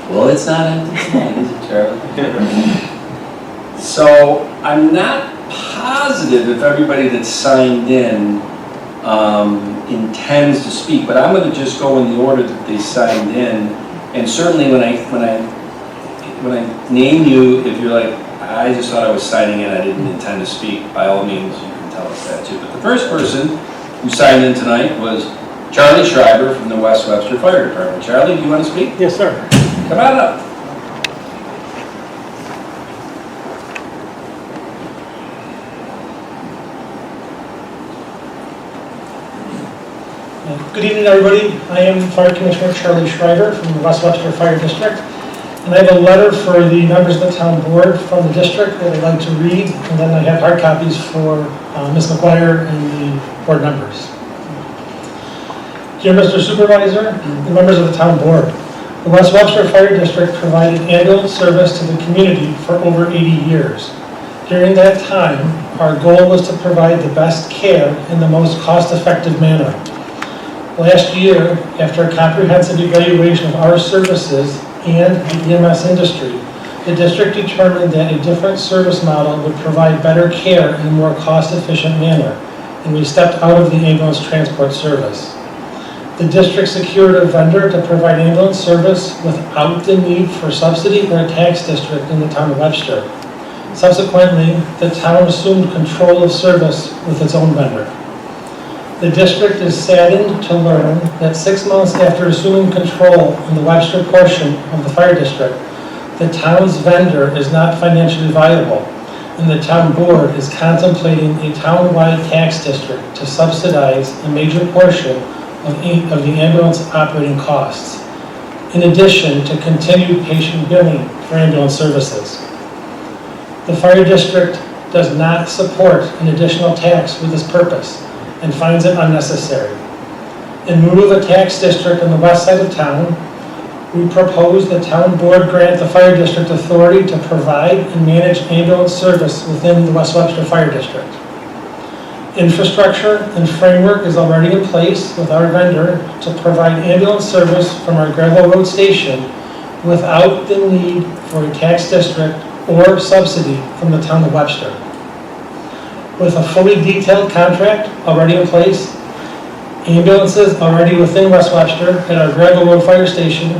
Well, it's not empty tonight, is it, Charlie? So I'm not positive if everybody that's signed in intends to speak, but I'm going to just go in the order that they signed in. And certainly when I name you, if you're like, I just thought I was signing in, I didn't intend to speak, by all means, you can tell us that too. But the first person who signed in tonight was Charlie Schreiber from the West Webster Fire Department. Charlie, do you want to speak? Yes, sir. Come on up. Good evening, everybody. I am Fire Commissioner Charlie Schreiber from the West Webster Fire District, and I have a letter for the members of the town board from the district that I'd like to read, and then I have hard copies for Ms. McGuire and the board members. Dear Mr. Supervisor and members of the town board, the West Webster Fire District provided ambulance service to the community for over 80 years. During that time, our goal was to provide the best care in the most cost-effective manner. Last year, after a comprehensive evaluation of our services and the EMS industry, the district determined that a different service model would provide better care in a more cost-efficient manner, and we stepped out of the ambulance transport service. The district secured a vendor to provide ambulance service without the need for subsidy or a tax district in the town of Webster. Subsequently, the town assumed control of service with its own vendor. The district is saddened to learn that 6 months after assuming control in the Webster portion of the fire district, the town's vendor is not financially viable, and the town board is contemplating a town-wide tax district to subsidize a major portion of the ambulance operating costs, in addition to continued patient billing for ambulance services. The fire district does not support an additional tax for this purpose and finds it unnecessary. In lieu of a tax district on the west side of town, we propose the town board grant the fire district authority to provide and manage ambulance service within the West Webster Fire District. Infrastructure and framework is already in place with our vendor to provide ambulance service from our Gravel Road station without the need for a tax district or subsidy from the town of Webster. With a fully detailed contract already in place, ambulances already within West Webster at our Gravel Road Fire Station,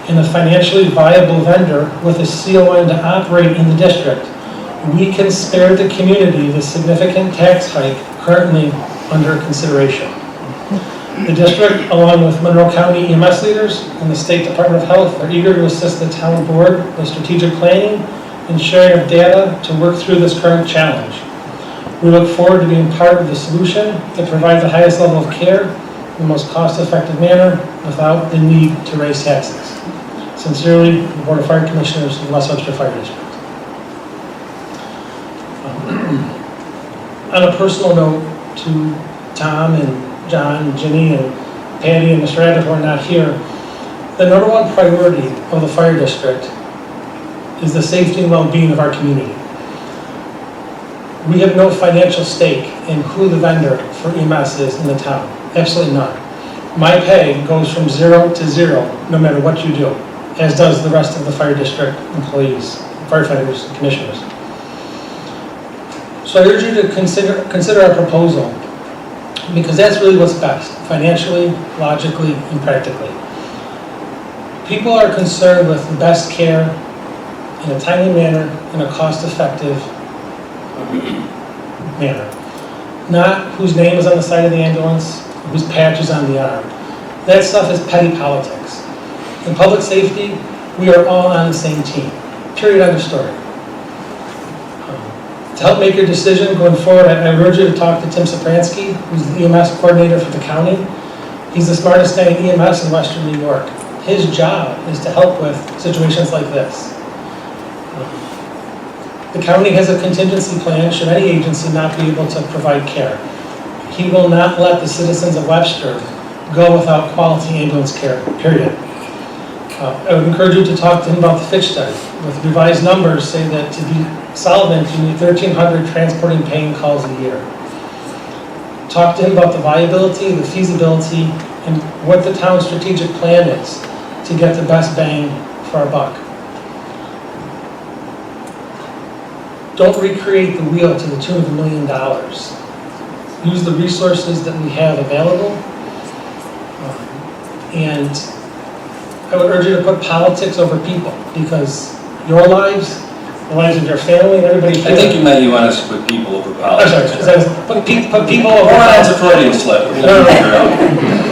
and a financially viable vendor with a CON to operate in the district, we can spare the community the significant tax hike currently under consideration. The district, along with Monroe County EMS leaders and the State Department of Health, are eager to assist the town board with strategic planning and sharing of data to work through this current challenge. We look forward to being part of the solution that provides the highest level of care in the most cost-effective manner without the need to raise taxes. Sincerely, the Board of Fire Commissioners of the West Webster Fire District. On a personal note to Tom and John and Ginny and Patty and Mr. Adler who are not here, the number one priority of the fire district is the safety and well-being of our community. We have no financial stake in who the vendor for EMS is in the town. Absolutely none. My pay goes from 0 to 0 no matter what you do, as does the rest of the fire district employees, firefighters, and commissioners. So I urge you to consider our proposal, because that's really what's best, financially, logically, and practically. People are concerned with the best care in a timely manner, in a cost-effective manner. Not whose name is on the side of the ambulance, whose patch is on the arm. That stuff is petty politics. In public safety, we are all on the same team. Period, end of story. To help make your decision going forward, I urge you to talk to Tim Sopransky, who's the EMS coordinator for the county. He's the smartest guy in EMS in Western New York. His job is to help with situations like this. The county has a contingency plan should any agency not be able to provide care. He will not let the citizens of Webster go without quality ambulance care, period. I would encourage you to talk to him about the Fitch study. With revised numbers say that to be solvent, you need 1,300 transporting paying calls a year. Talk to him about the viability, the feasibility, and what the town's strategic plan is to get the best bang for our buck. Don't recreate the wheel to the tune of $1 million. Use the resources that we have available. And I would urge you to put politics over people, because your lives, the lives of your family, and everybody here. I think you meant you want us to put people over I'm politics. sorry, put people over. That's a Freudian slip.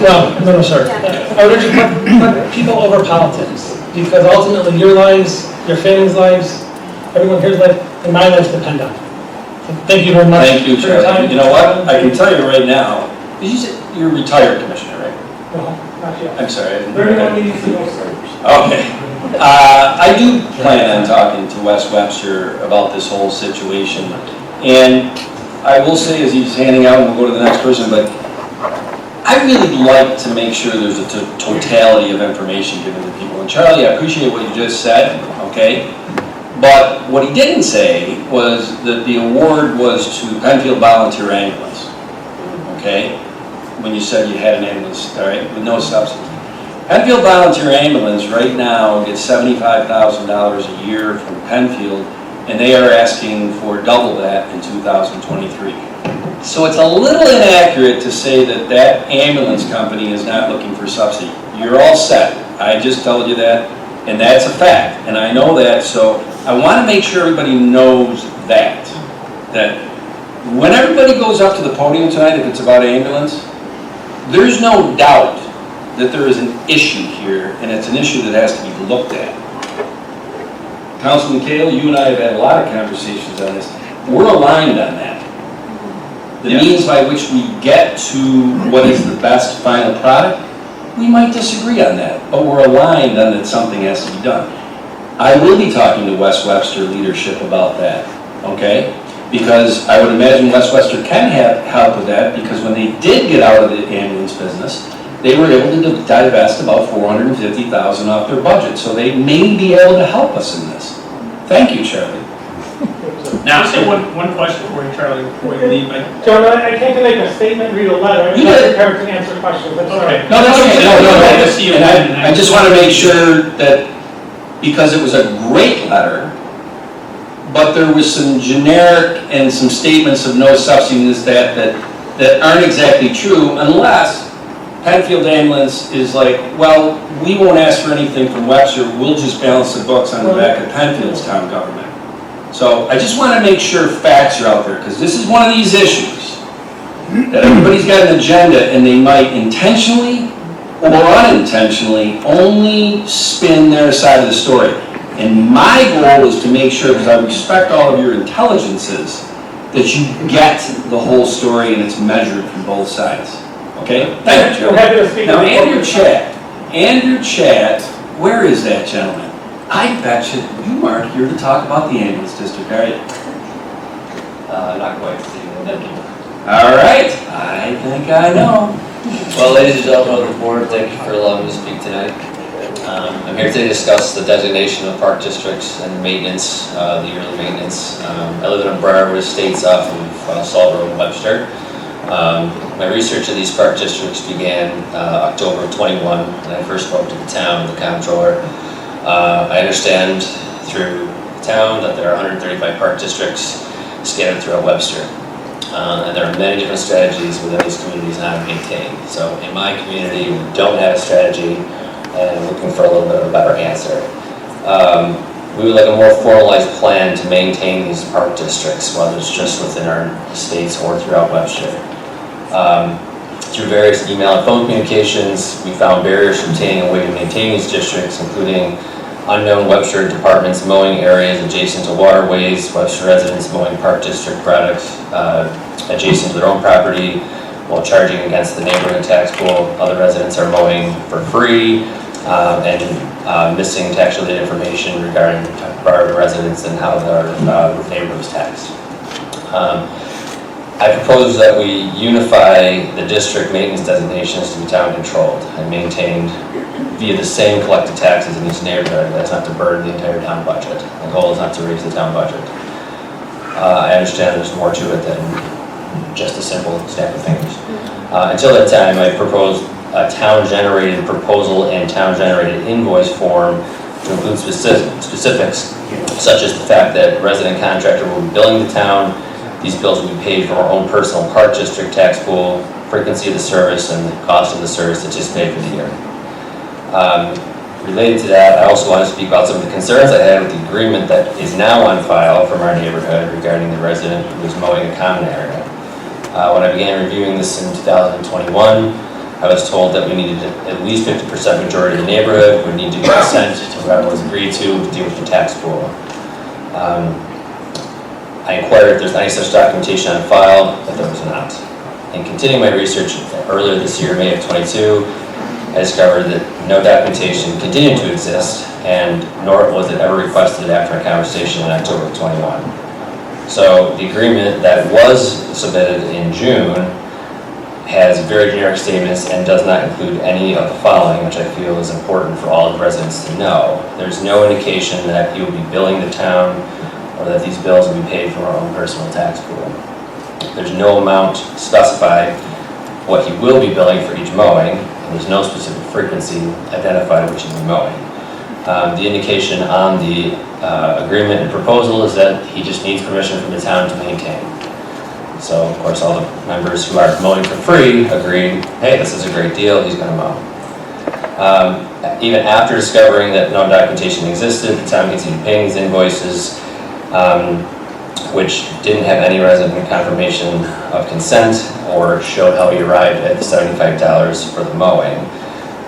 No, sir. I would urge you to put people over politics, because ultimately your lives, your family's lives, everyone here's life, and my lives depend on it. So thank you very much. Thank you, for your Charlie. time. You know what? I can tell you right now, you're a retired commissioner, right? No, not yet. I'm sorry. I didn't- 31 meetings to go, sir. Okay. I do plan on talking to Wes Webster about this whole situation. And I will say, as he's handing out, and we'll go to the next person, but I really like to make sure there's a totality of information given to people. And Charlie, I appreciate what you just said, okay? But what he didn't say was that the award was to Penfield Volunteer Ambulance, okay? When you said you had an ambulance, all right, with no subsidy. Penfield Volunteer Ambulance right now gets $75,000 a year from Penfield, and they are asking for double that in 2023. So it's a little inaccurate to say that that ambulance company is not looking for subsidy. You're all set. I just told you that, and that's a fact, and I know that, so I want to make sure everybody knows that when everybody goes up to the podium tonight, if it's about ambulance, there's no doubt that there is an issue here, and it's an issue that has to be looked at. Councilman Kale, you and I have had a lot of conversations on this. We're aligned on that. The means by which we get to what is the best final product, we might disagree on that, but we're aligned on that something has to be done. I will be talking to Wes Webster leadership about that, okay? Because I would imagine Wes Webster can have help with that, because when they did get out of the ambulance business, they were able to divest about $450,000 off their budget, so they may be able to help us in this. Thank you, Charlie. Now, say one question for you, Charlie, before you leave. John, I can't make a statement, read a letter. I'm not prepared to answer questions, I'm sorry. Okay. No, that's okay. No. Glad to see you. And I just want to make sure that, because it was a great letter, but there was some generic and some statements of no subsidies that aren't exactly true, unless Penfield Ambulance is like, well, we won't ask for anything from Webster, we'll just balance the books on the back of Penfield's town government. So I just want to make sure facts are out there, because this is one of these issues that everybody's got an agenda, and they might intentionally or unintentionally only spin their side of the story. And my goal is to make sure, because I respect all of your intelligences, that you get the whole story and it's measured from both sides. Okay? Thank you. I'm happy to speak. Now, Andrew Chat, where is that gentleman? I bet you aren't here to talk about the ambulance district, are you? Not quite, Stephen, thank you. All right, I think I know. Well, ladies and gentlemen of the board, thank you for allowing me to speak tonight. I'm here today to discuss the designation of park districts and maintenance, the yearly maintenance. I live in a Briarwood Estates off of Salt Road, Webster. My research of these park districts began October of 21 when I first spoke to the town, the comptroller. I understand through the town that there are 135 park districts scattered throughout Webster. And there are many different strategies within these communities on how to maintain. So in my community, we don't have a strategy, and I'm looking for a little bit of a better answer. We would like a more formalized plan to maintain these park districts, whether it's just within our estates or throughout Webster. Through various email and phone communications, we found barriers to obtaining a way to maintain these districts, including unknown Webster departments mowing areas adjacent to waterways, Webster residents mowing park district products adjacent to their own property while charging against the neighborhood tax pool. Other residents are mowing for free and missing tax-related information regarding prior residents and how their neighborhood is taxed. I propose that we unify the district maintenance designations to be town controlled and maintained via the same collected taxes in each neighborhood. That's not to burden the entire town budget. The goal is not to raise the town budget. I understand there's more to it than just a simple snap of fingers. Until that time, I propose a town-generated proposal and town-generated invoice form to include specifics, such as the fact that resident contractor will be billing the town. These bills will be paid from our own personal park district tax pool, frequency of the service, and the cost of the service anticipated for the year. Related to that, I also want to speak about some of the concerns I had with the agreement that is now on file from our neighborhood regarding the resident who is mowing a common area. When I began reviewing this in 2021, I was told that we needed at least 50% majority of the neighborhood would need to give consent to whoever was agreed to deal with the tax pool. I inquired if there's any such documentation on file, but there was not. In continuing my research earlier this year, May of 22, I discovered that no documentation continued to exist, and nor was it ever requested after a conversation in October of 21. So the agreement that was submitted in June has very generic statements and does not include any of the following, which I feel is important for all of the residents to know. There's no indication that he will be billing the town or that these bills will be paid from our own personal tax pool. There's no amount specified what he will be billing for each mowing, and there's no specific frequency identified which he'll be mowing. The indication on the agreement and proposal is that he just needs permission from the town to maintain. So, of course, all the members who are mowing for free agreed, hey, this is a great deal, he's going to mow. Even after discovering that no documentation existed, the town continued paying these invoices, which didn't have any resident confirmation of consent or showed how he arrived at the $75 for the mowing.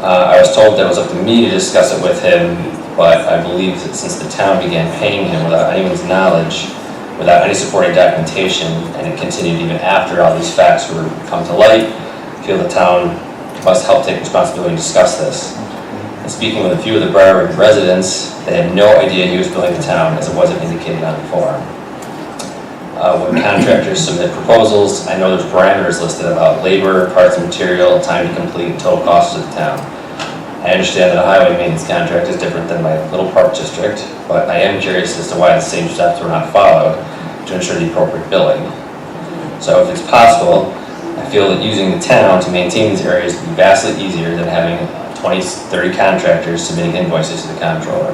I was told that it was up to me to discuss it with him, but I believe that since the town began paying him without anyone's knowledge, without any supporting documentation, and it continued even after all these facts were come to light, I feel the town must help take responsibility to discuss this. And speaking with a few of the Briarwood residents, they had no idea he was billing the town, as it wasn't indicated on the form. When contractors submit proposals, I know there's parameters listed about labor, parts and material, time to complete, and total costs of the town. I understand that a highway maintenance contract is different than my little park district, but I am curious as to why the same steps were not followed to ensure the appropriate billing. So if it's possible, I feel that using the town to maintain these areas would be vastly easier than having 20, 30 contractors submitting invoices to the comptroller.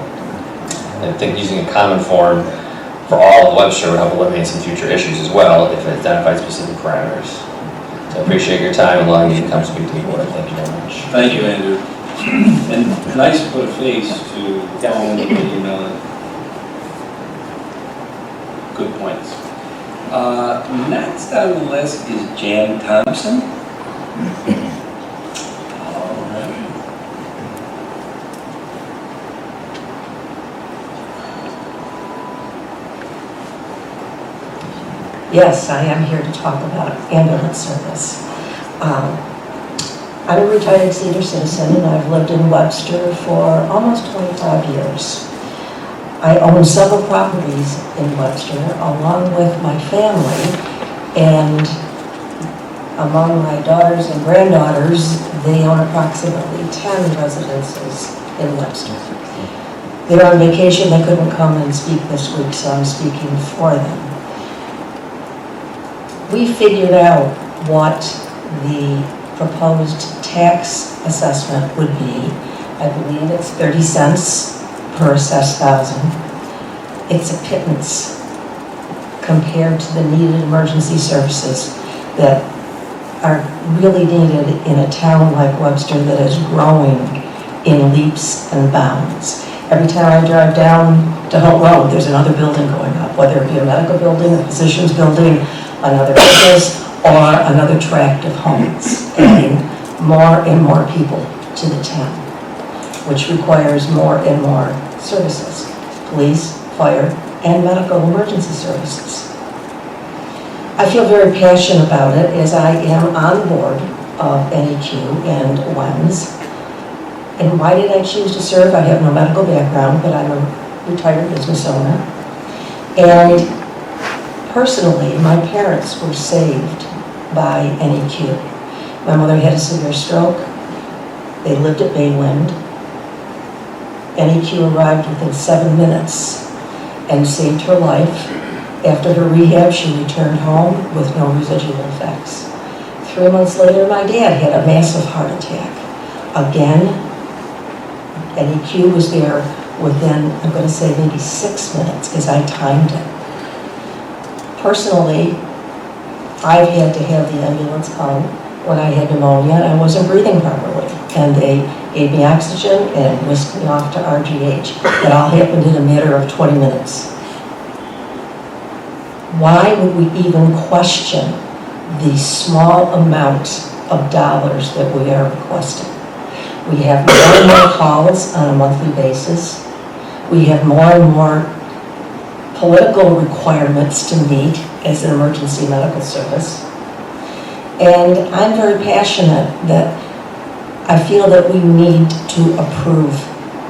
And I think using a common form for all of Webster would help eliminate some future issues as well if it identified specific parameters. So I appreciate your time and allowing me to come speak to the board. Thank you very much. Thank you, Andrew. And nice to put a face to phone and email. Good points. Next on the list is Jan Thompson. All right. Yes, I am here to talk about ambulance service. I'm a retired senior citizen and I've lived in Webster for almost 25 years. I own several properties in Webster along with my family, and among my daughters and granddaughters, they own approximately 10 residences in Webster. They're on vacation, they couldn't come and speak this week, so I'm speaking for them. We figured out what the proposed tax assessment would be. I believe it's 30 cents per assessed thousand. It's a pittance compared to the needed emergency services that are really needed in a town like Webster that is growing in leaps and bounds. Every time I drive down to Holt Road, there's another building going up, whether it be a medical building, a physician's building, another business, or another tract of homes, adding more and more people to the town, which requires more and more services, police, fire, and medical emergency services. I feel very passionate about it as I am on board of NEQ and WEMS. And why did I choose to serve? I have no medical background, but I'm a retired business owner. And personally, my parents were saved by NEQ. My mother had a severe stroke. They lived at Baywind. NEQ arrived within 7 minutes and saved her life. After her rehab, she returned home with no residual effects. 3 months later, my dad had a massive heart attack. Again, NEQ was there within, I'm going to say maybe 6 minutes, because I timed it. Personally, I've had to have the ambulance come when I had pneumonia and I wasn't breathing properly. And they gave me oxygen and whisked me off to RGH. That all happened in a matter of 20 minutes. Why would we even question the small amount of dollars that we are requesting? We have more and more calls on a monthly basis. We have more and more political requirements to meet as an emergency medical service. And I'm very passionate that I feel that we need to approve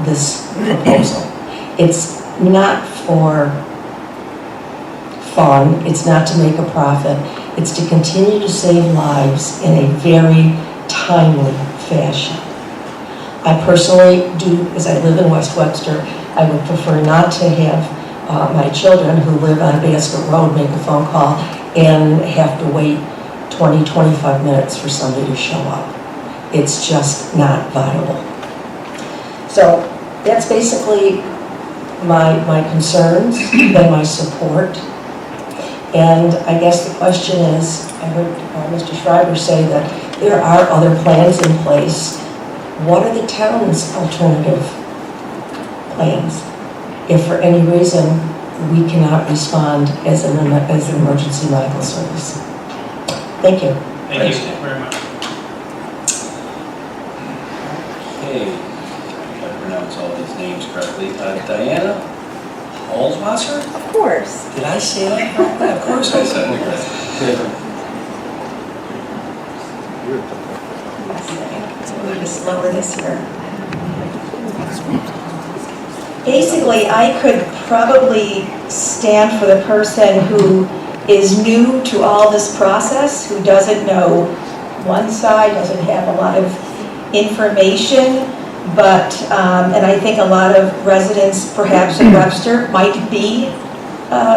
this proposal. It's not for fun, it's not to make a profit, it's to continue to save lives in a very timely fashion. I personally do, as I live in West Webster, I would prefer not to have my children who live on Basket Road make a phone call and have to wait 20, 25 minutes for somebody to show up. It's just not viable. So that's basically my concerns and my support. And I guess the question is, I heard Mr. Schreiber say that there are other plans in place. What are the town's alternative plans? If for any reason we cannot respond as an emergency medical service. Thank you. Thank you very much. Okay, if I pronounce all these names correctly. Diana Holzwasser? Of course. Did I say that correctly? Of course I said it correctly. So we need to slower this here. Basically, I could probably stand for the person who is new to all this process, who doesn't know one side, doesn't have a lot of information, but, and I think a lot of residents perhaps in Webster might be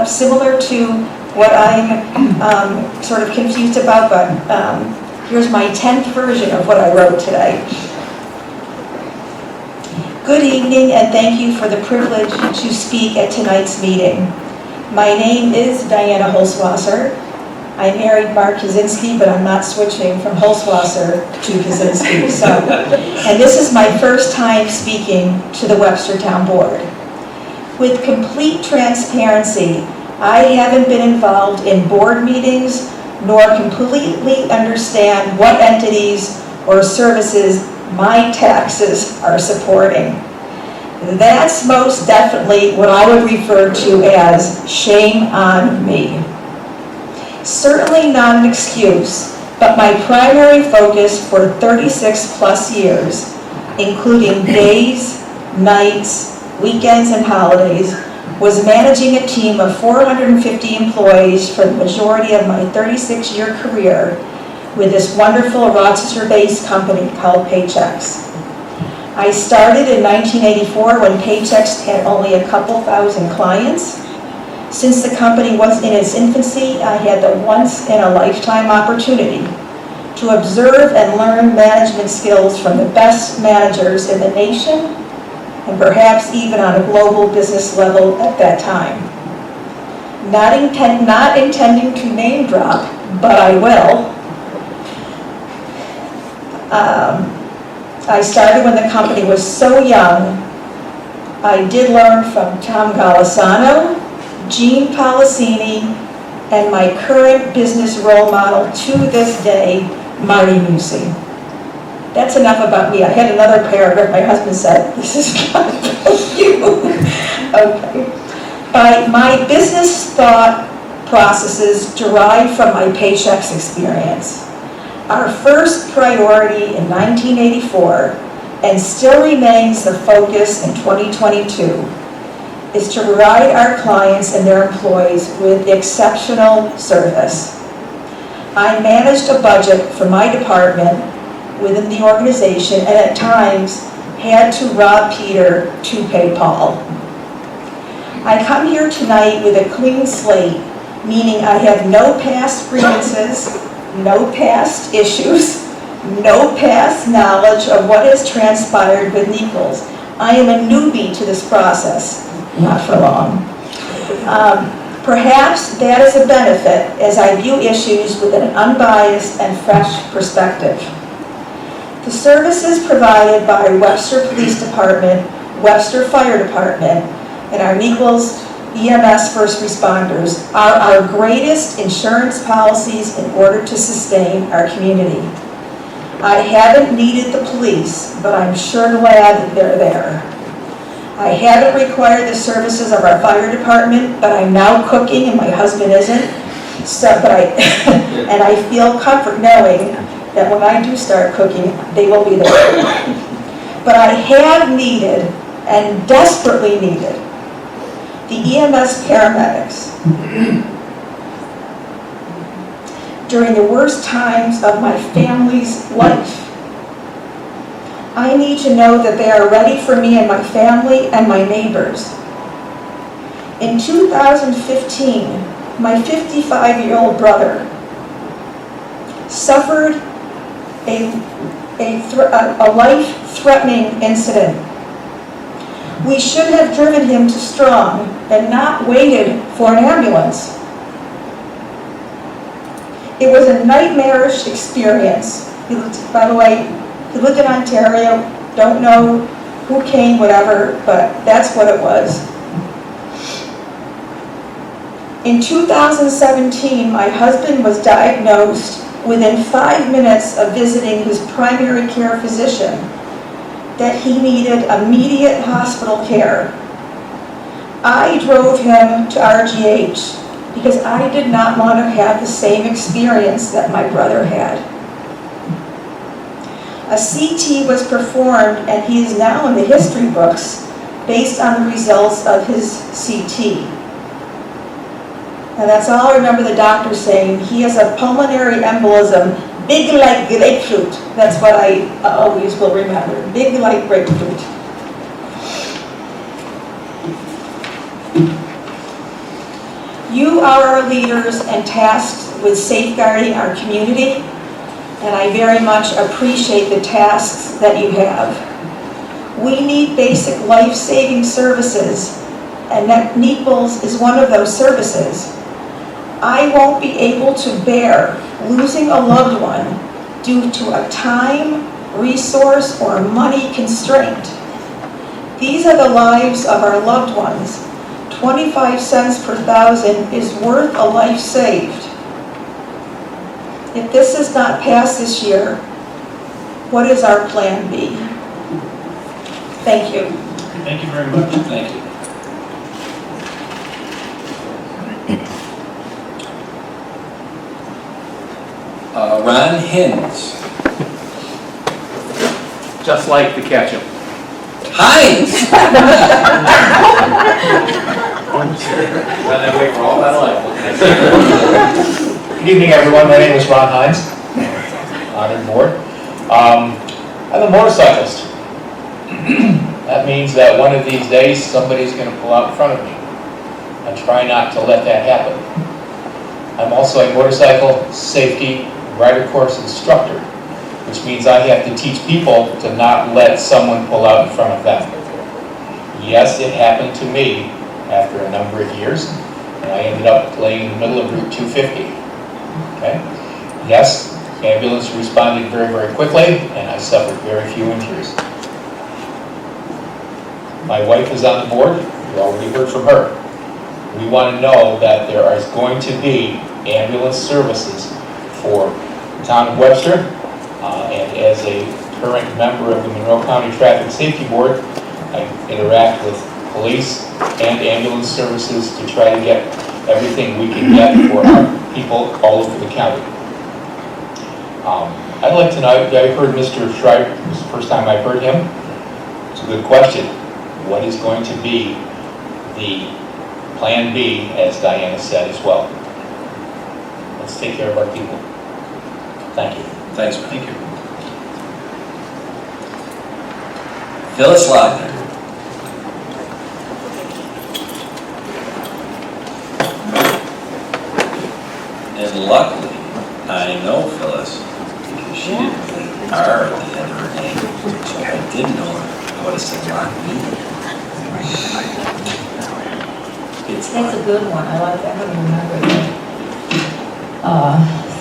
similar to what I'm sort of confused about, but here's my 10th version of what I wrote today. Good evening, and thank you for the privilege to speak at tonight's meeting. My name is Diana Holzwasser. I married Mark Kaczynski, but I'm not switching from Holzwasser to Kaczynski. So, and this is my first time speaking to the Webster Town Board. With complete transparency, I haven't been involved in board meetings nor completely understand what entities or services my taxes are supporting. That's most definitely what I would refer to as shame on me. Certainly not an excuse, but my primary focus for 36 plus years, including days, nights, weekends, and holidays, was managing a team of 450 employees for the majority of my 36-year career with this wonderful Rochester-based company called Paychex. I started in 1984 when Paychex had only a couple thousand clients. Since the company was in its infancy, I had the once-in-a-lifetime opportunity to observe and learn management skills from the best managers in the nation, and perhaps even on a global business level at that time. Not intending to name drop, but I will. I started when the company was so young. I did learn from Tom Golisano, Gene Policini, and my current business role model to this day, Marty Musi. That's enough about me. I had another paragraph. My husband said, "This is not about you." Okay. My business thought processes derive from my Paychex experience. Our first priority in 1984, and still remains the focus in 2022, is to provide our clients and their employees with exceptional service. I managed a budget for my department within the organization, and at times had to rob Peter to pay Paul. I come here tonight with a clean slate, meaning I have no past grievances, no past issues, no past knowledge of what has transpired with Nichols. I am a newbie to this process, not for long. Perhaps that is a benefit as I view issues with an unbiased and fresh perspective. The services provided by Webster Police Department, Webster Fire Department, and our Nichols EMS first responders are our greatest insurance policies in order to sustain our community. I haven't needed the police, but I'm sure glad that they're there. I haven't required the services of our fire department, but I'm now cooking and my husband isn't. And I feel comfort knowing that when I do start cooking, they will be there. But I have needed and desperately needed the EMS paramedics during the worst times of my family's life. I need to know that they are ready for me and my family and my neighbors. In 2015, my 55-year-old brother suffered a life-threatening incident. We should have driven him to Strong and not waited for an ambulance. It was a nightmarish experience. By the way, he lived in Ontario, don't know who came, whatever, but that's what it was. In 2017, my husband was diagnosed within 5 minutes of visiting his primary care physician that he needed immediate hospital care. I drove him to RGH because I did not want to have the same experience that my brother had. A CT was performed and he is now in the history books based on the results of his CT. And that's all I remember the doctor saying. He has a pulmonary embolism, big like grapefruit. That's what I always will remember, big like grapefruit. You are our leaders and tasked with safeguarding our community, and I very much appreciate the tasks that you have. We need basic life-saving services, and that Naples is one of those services. I won't be able to bear losing a loved one due to a time, resource, or money constraint. These are the lives of our loved ones. 25 cents per thousand is worth a life saved. If this is not passed this year, what is our plan B? Thank you. Thank you very much. Thank you. Ron Hins. Just like the ketchup. Heinz! Wait for all my life. Good evening, everyone. My name is Ron Hines. Honored board. I'm a motorcyclist. That means that one of these days somebody's going to pull out in front of me. I try not to let that happen. I'm also a motorcycle safety rider course instructor, which means I have to teach people to not let someone pull out in front of them. Yes, it happened to me after a number of years, and I ended up laying in the middle of Route 250. Okay? Yes, ambulance responded very, very quickly, and I suffered very few injuries. My wife is on the board. You already heard from her. We want to know that there is going to be ambulance services for the town of Webster, and as a current member of the Monroe County Traffic Safety Board, I interact with police and ambulance services to try to get everything we can get for our people all over the county. I'd like to know, I heard Mr. Schreiber, this is the first time I've heard him. It's a good question. What is going to be the plan B, as Diana said as well? Let's take care of our people. Thank you. Thanks, thank you. Phyllis Lochner. And luckily, I know Phyllis, because she didn't put an R at the end of her name, so I didn't know her. what a sublime meeting. It's That's a good one, I like that, I remember that.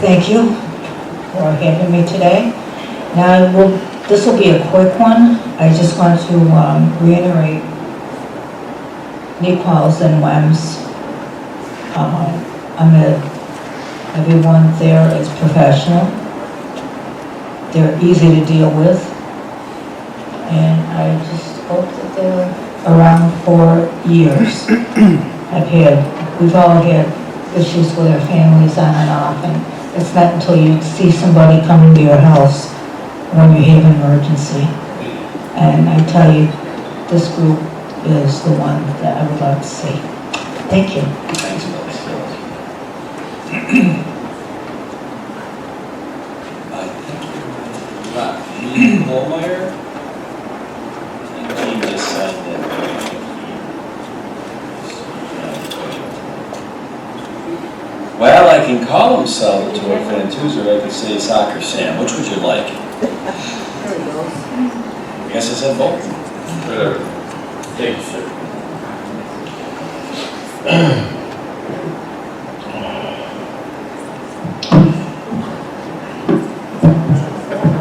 Thank you for having me today. Now, this will be a quick one. I just want to reiterate Niqual's and WEM's. Everyone there is professional. They're easy to deal with. And I just hope that they're around for years. We've all had issues with our families on and off, and it's not until you see somebody come into your house when you have an emergency. And I tell you, this group is the one that I would love to see. Thank you. Thanks, Phyllis. Lee Holmeyer? I think he just said that. Well, I can call him Salvatore Fantuzzi, or I could say Soccer Sam. Which would you like? I guess I said both. Whatever. Thank you, sir.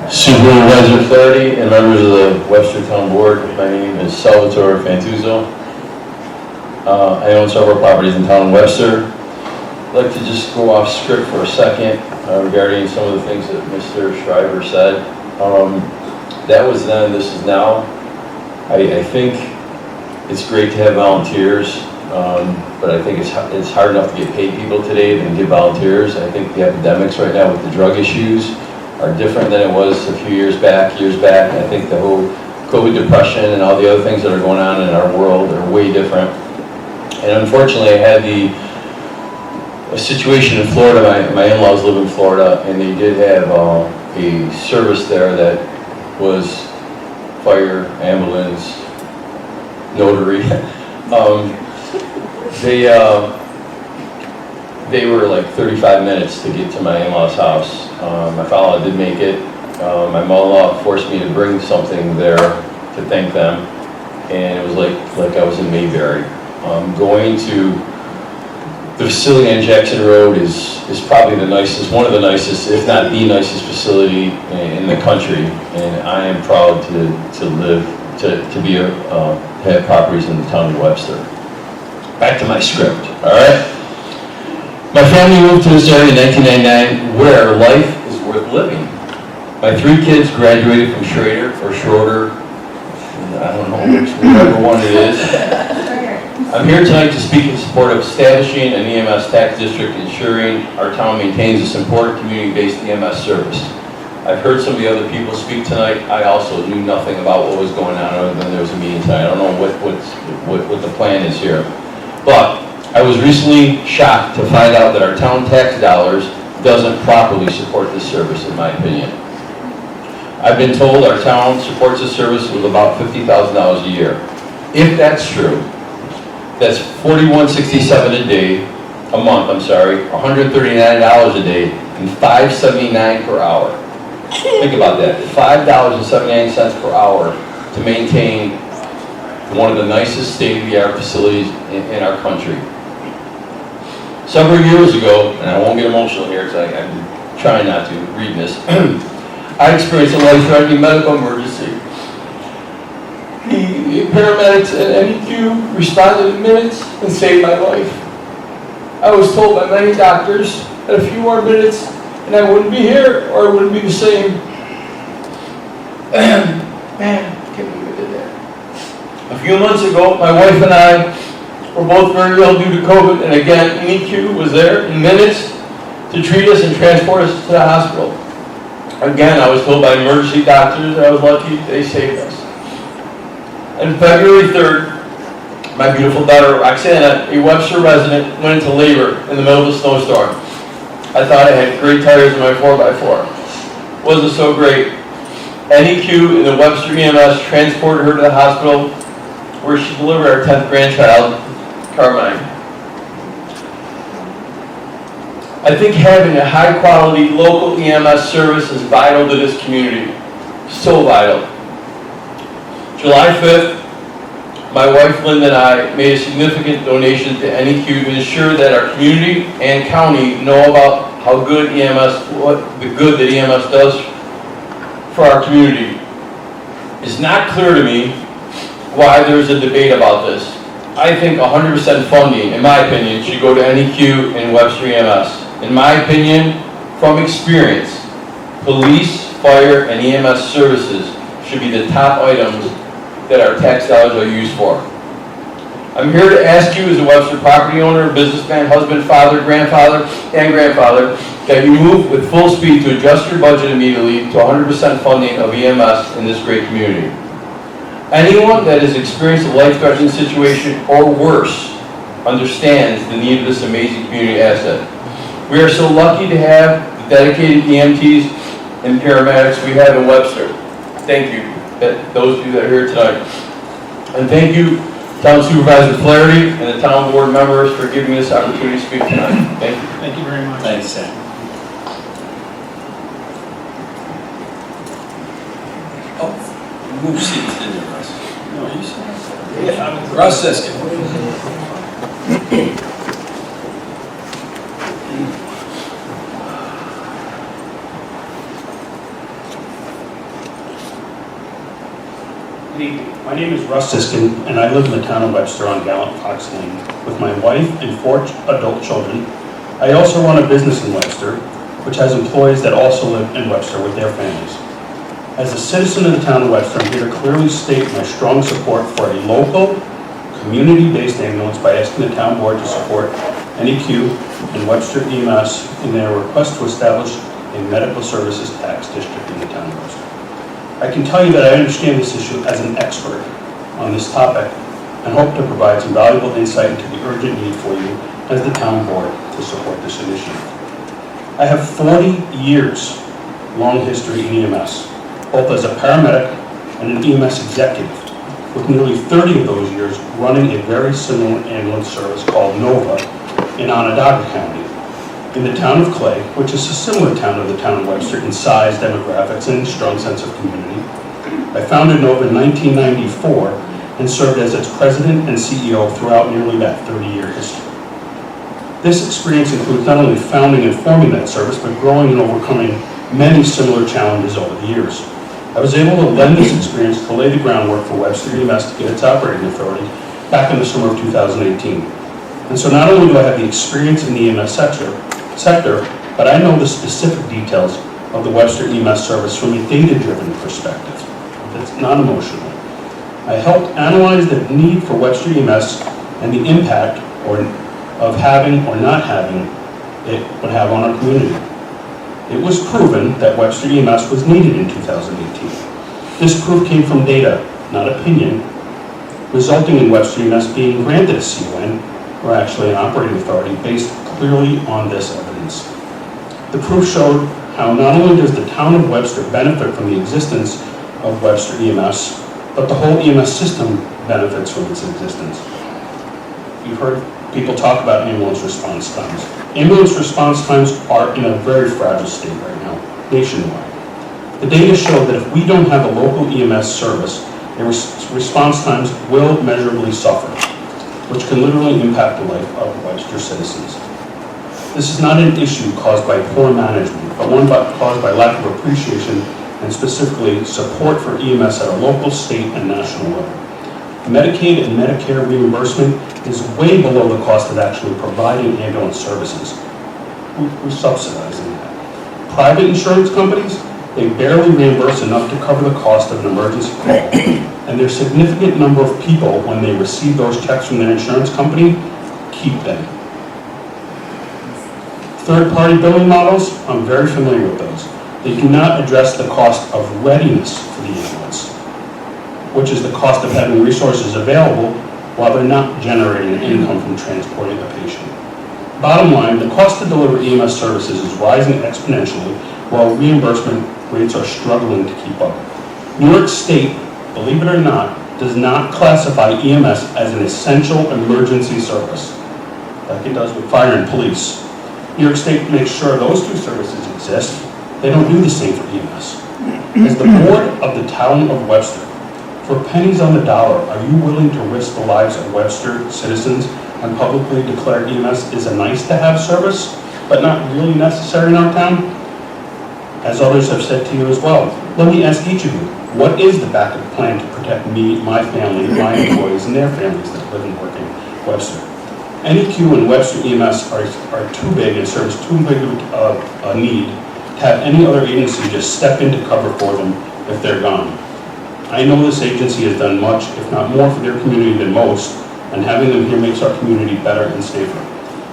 Supervisor Flaherty and members of the Webster Town Board, my name is Salvatore Fantuzzo. I own several properties in town of Webster. I'd like to just go off script for a second regarding some of the things that Mr. Shriver said. That was then, this is now. I think it's great to have volunteers, but I think it's hard enough to get paid people today than get volunteers. I think the epidemics right now with the drug issues are different than it was a few years back. I think the whole COVID depression and all the other things that are going on in our world are way different. And unfortunately, I had a situation in Florida. My in-laws live in Florida, and they did have a service there that was fire, ambulance, notary. They were like 35 minutes to get to my in-laws' house. My father did make it. My mother-in-law forced me to bring something there to thank them, and it was like I was in Mayberry. Going to the facility on Jackson Road is probably the nicest, one of the nicest, if not the nicest facility in the country, and I am proud to live, to be have properties in the town of Webster. Back to my script, all right? My family moved to this area in 1999, where life is worth living. My 3 kids graduated from Schrader, or Schroeder, I don't know whichever one it is. I'm here tonight to speak in support of establishing an EMS tax district, ensuring our town maintains this important community-based EMS service. I've heard some of the other people speak tonight. I also knew nothing about what was going on other than there was a meeting tonight. I don't know what the plan is here. But I was recently shocked to find out that our town tax dollars doesn't properly support this service, in my opinion. I've been told our town supports this service with about $50,000 a year. If that's true, that's $41.67 a month, $139 a day, and $5.79 per hour. Think about that, $5.79 per hour to maintain one of the nicest state-of-the-art facilities in our country. Several years ago, and I won't get emotional here because I'm trying not to read this, I experienced a life-threatening medical emergency. The paramedics and NEQ responded in minutes and saved my life. I was told by many doctors that a few more minutes and I wouldn't be here, or I wouldn't be the same. Man, can't believe I did that. A few months ago, my wife and I were both very ill due to COVID, and again, NEQ was there in minutes to treat us and transport us to the hospital. Again, I was told by emergency doctors that I was lucky they saved us. On February 3rd, my beautiful daughter Roxana, a Webster resident, went into labor in the middle of a snowstorm. I thought I had great tires in my 4x4. Wasn't so great. NEQ and the Webster EMS transported her to the hospital where she delivered our 10th grandchild, Carmine. I think having a high-quality local EMS service is vital to this community. So vital. July 5th, my wife Linda and I made a significant donation to NEQ to ensure that our community and county know about how good the good that EMS does for our community. It's not clear to me why there's a debate about this. I think 100% funding, in my opinion, should go to NEQ and Webster EMS. In my opinion, from experience, police, fire, and EMS services should be the top items that our tax dollars are used for. I'm here to ask you as a Webster property owner, businessman, husband, father, grandfather, that you move with full speed to adjust your budget immediately to 100% funding of EMS in this great community. Anyone that has experienced a life-threatening situation or worse understands the need of this amazing community asset. We are so lucky to have the dedicated EMTs and paramedics we have in Webster. Thank you, those of you that are here tonight. And thank you, Town Supervisor Flaherty and the town board members for giving me this opportunity to speak tonight. Thank you. Thank you very much. Thanks, Sam. Oh, move seats, didn't you, Russ? No, you said. Yeah, Russ Siskin. Good evening. My name is Russ Siskin, and I live in the town of Webster on Gallant Fox Lane with my wife and 4 adult children. I also run a business in Webster, which has employees that also live in Webster with their families. As a citizen of the town of Webster, I'm here to clearly state my strong support for a local, community-based ambulance by asking the town board to support NEQ and Webster EMS in their request to establish a medical services tax district in the town of Webster. I can tell you that I understand this issue as an expert on this topic and hope to provide some valuable insight into the urgent need for you as the town board to support this initiative. I have 40 years long history in EMS, both as a paramedic and an EMS executive, with nearly 30 of those years running a very similar ambulance service called NOVA in Onondaga County, in the town of Clay, which is a similar town to the town of Webster in size, demographics, and strong sense of community. I founded NOVA in 1994 and served as its president and CEO throughout nearly that 30-year history. This experience includes not only founding and forming that service, but growing and overcoming many similar challenges over the years. I was able to lend this experience to lay the groundwork for Webster EMS to get its operating authority back in the summer of 2018. And so not only do I have the experience in the EMS sector, but I know the specific details of the Webster EMS service from a data-driven perspective. That's not emotional. I helped analyze the need for Webster EMS and the impact of having or not having it would have on our community. It was proven that Webster EMS was needed in 2018. This proof came from data, not opinion, resulting in Webster EMS being granted a CON, or actually an operating authority, based clearly on this evidence. The proof showed how not only does the town of Webster benefit from the existence of Webster EMS, but the whole EMS system benefits from its existence. You've heard people talk about ambulance response times. Ambulance response times are in a very fragile state right now, nationwide. The data show that if we don't have a local EMS service, their response times will measurably suffer, which can literally impact the life of Webster citizens. This is not an issue caused by poor management, but one caused by lack of appreciation and specifically support for EMS at a local, state, and national level. Medicaid and Medicare reimbursement is way below the cost of actually providing ambulance services. We're subsidizing that. Private insurance companies, they barely reimburse enough to cover the cost of an emergency call. And there's a significant number of people, when they receive those checks from their insurance company, keep them. Third-party billing models, I'm very familiar with those. They do not address the cost of readiness for the ambulance, which is the cost of having resources available while they're not generating an income from transporting a patient. Bottom line, the cost to deliver EMS services is rising exponentially while reimbursement rates are struggling to keep up. New York State, believe it or not, does not classify EMS as an essential emergency service, like it does with fire and police. New York State makes sure those two services exist. They don't do the same for EMS. As the board of the town of Webster, For pennies on the dollar, are you willing to risk the lives of Webster citizens and publicly declare EMS is a nice-to-have service, but not really necessary in our town? As others have said to you as well, let me ask each of you, what is the backup plan to protect me, my family, my employees, and their families that live and work in Webster? NEQ and Webster EMS are too big and serves too big of a need to have any other agency just step in to cover for them if they're gone. I know this agency has done much, if not more, for their community than most, and having them here makes our community better and safer.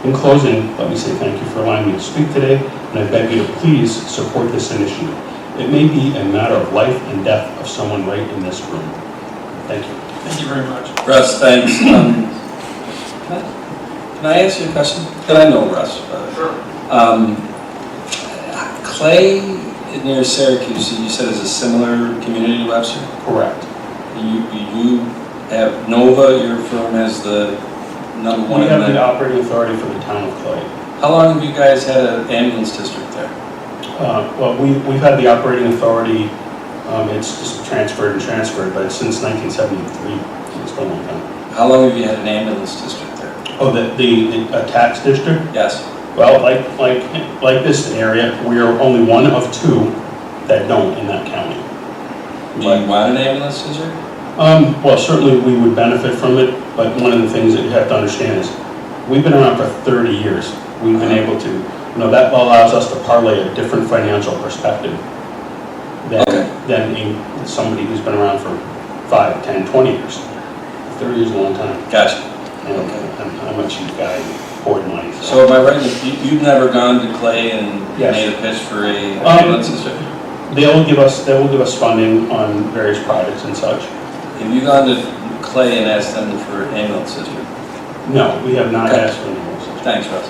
In closing, let me say thank you for allowing me to speak today, and I beg you to please support this initiative. It may be a matter of life and death of someone right in this room. Thank you. Thank you very much. Russ, thanks. Can I ask you a question? Because I know Russ. Sure. Clay near Syracuse, you said is a similar community to Webster? Correct. You have Nova, your firm has the number one. We have the operating authority for the town of Clay. How long have you guys had an ambulance district there? Well, we've had the operating authority, it's just transferred, but it's since 1973. It's been a long time. How long have you had an ambulance district there? Oh, the tax district? Yes. Well, like this area, we are only one of two that don't in that county. Do you want an ambulance district? Well, certainly we would benefit from it, but one of the things that you have to understand is we've been around for 30 years. We've been able to, that allows us to parlay a different financial perspective than somebody who's been around for 5, 10, 20 years. 30 years is a long time. Gotcha. And I'm a cheap guy, hoard money. So am I right, you've never gone to Clay and Yes. made a pitch for a ambulance district? They will give us funding on various projects and such. Have you gone to Clay and asked them for an ambulance district? No, we have not Okay. asked for any. Thanks, Russ.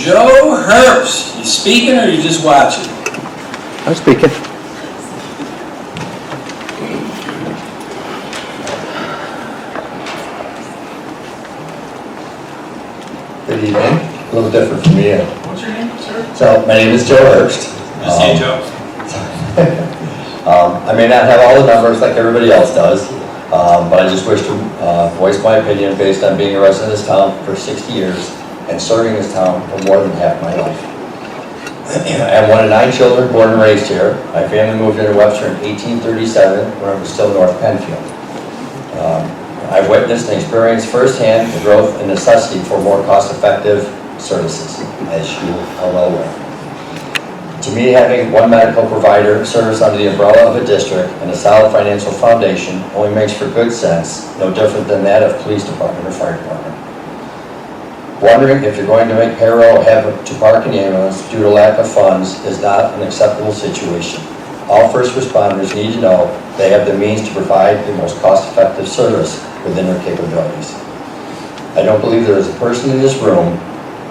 Joe Herbst, you speaking or you just watching? I'm speaking. Good evening. A little different from me. What's your name, sir? So, my name is Joe Herbst. Good to see you, Joe. I may not have all the numbers like everybody else does, but I just wish to voice my opinion based on being a resident of this town for 60 years and serving this town for more than half my life. I'm one of 9 children born and raised here. My family moved into Webster in 1837 when it was still North Penfield. I've witnessed and experienced firsthand the growth and necessity for more cost-effective services, as you are well aware. To me, having one medical provider service under the umbrella of a district and a solid financial foundation only makes for good sense, no different than that of police department or fire department. Wondering if you're going to make payroll have to park an ambulance due to lack of funds is not an acceptable situation. All first responders need to know they have the means to provide the most cost-effective service within their capabilities. I don't believe there is a person in this room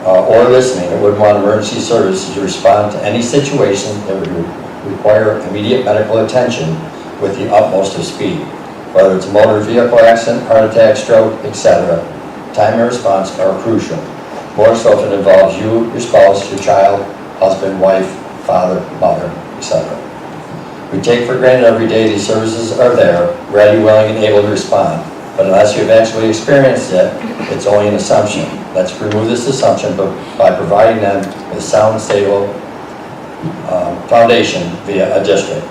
or listening that would want emergency services to respond to any situation that would require immediate medical attention with the utmost of speed. Whether it's a motor vehicle accident, heart attack, stroke, etc., time and response are crucial. More so if it involves you, your spouse, your child, husband, wife, father, mother, etc. We take for granted every day these services are there, ready, willing, and able to respond. But unless you've actually experienced it, it's only an assumption. Let's remove this assumption by providing them with a sound, stable foundation via a district.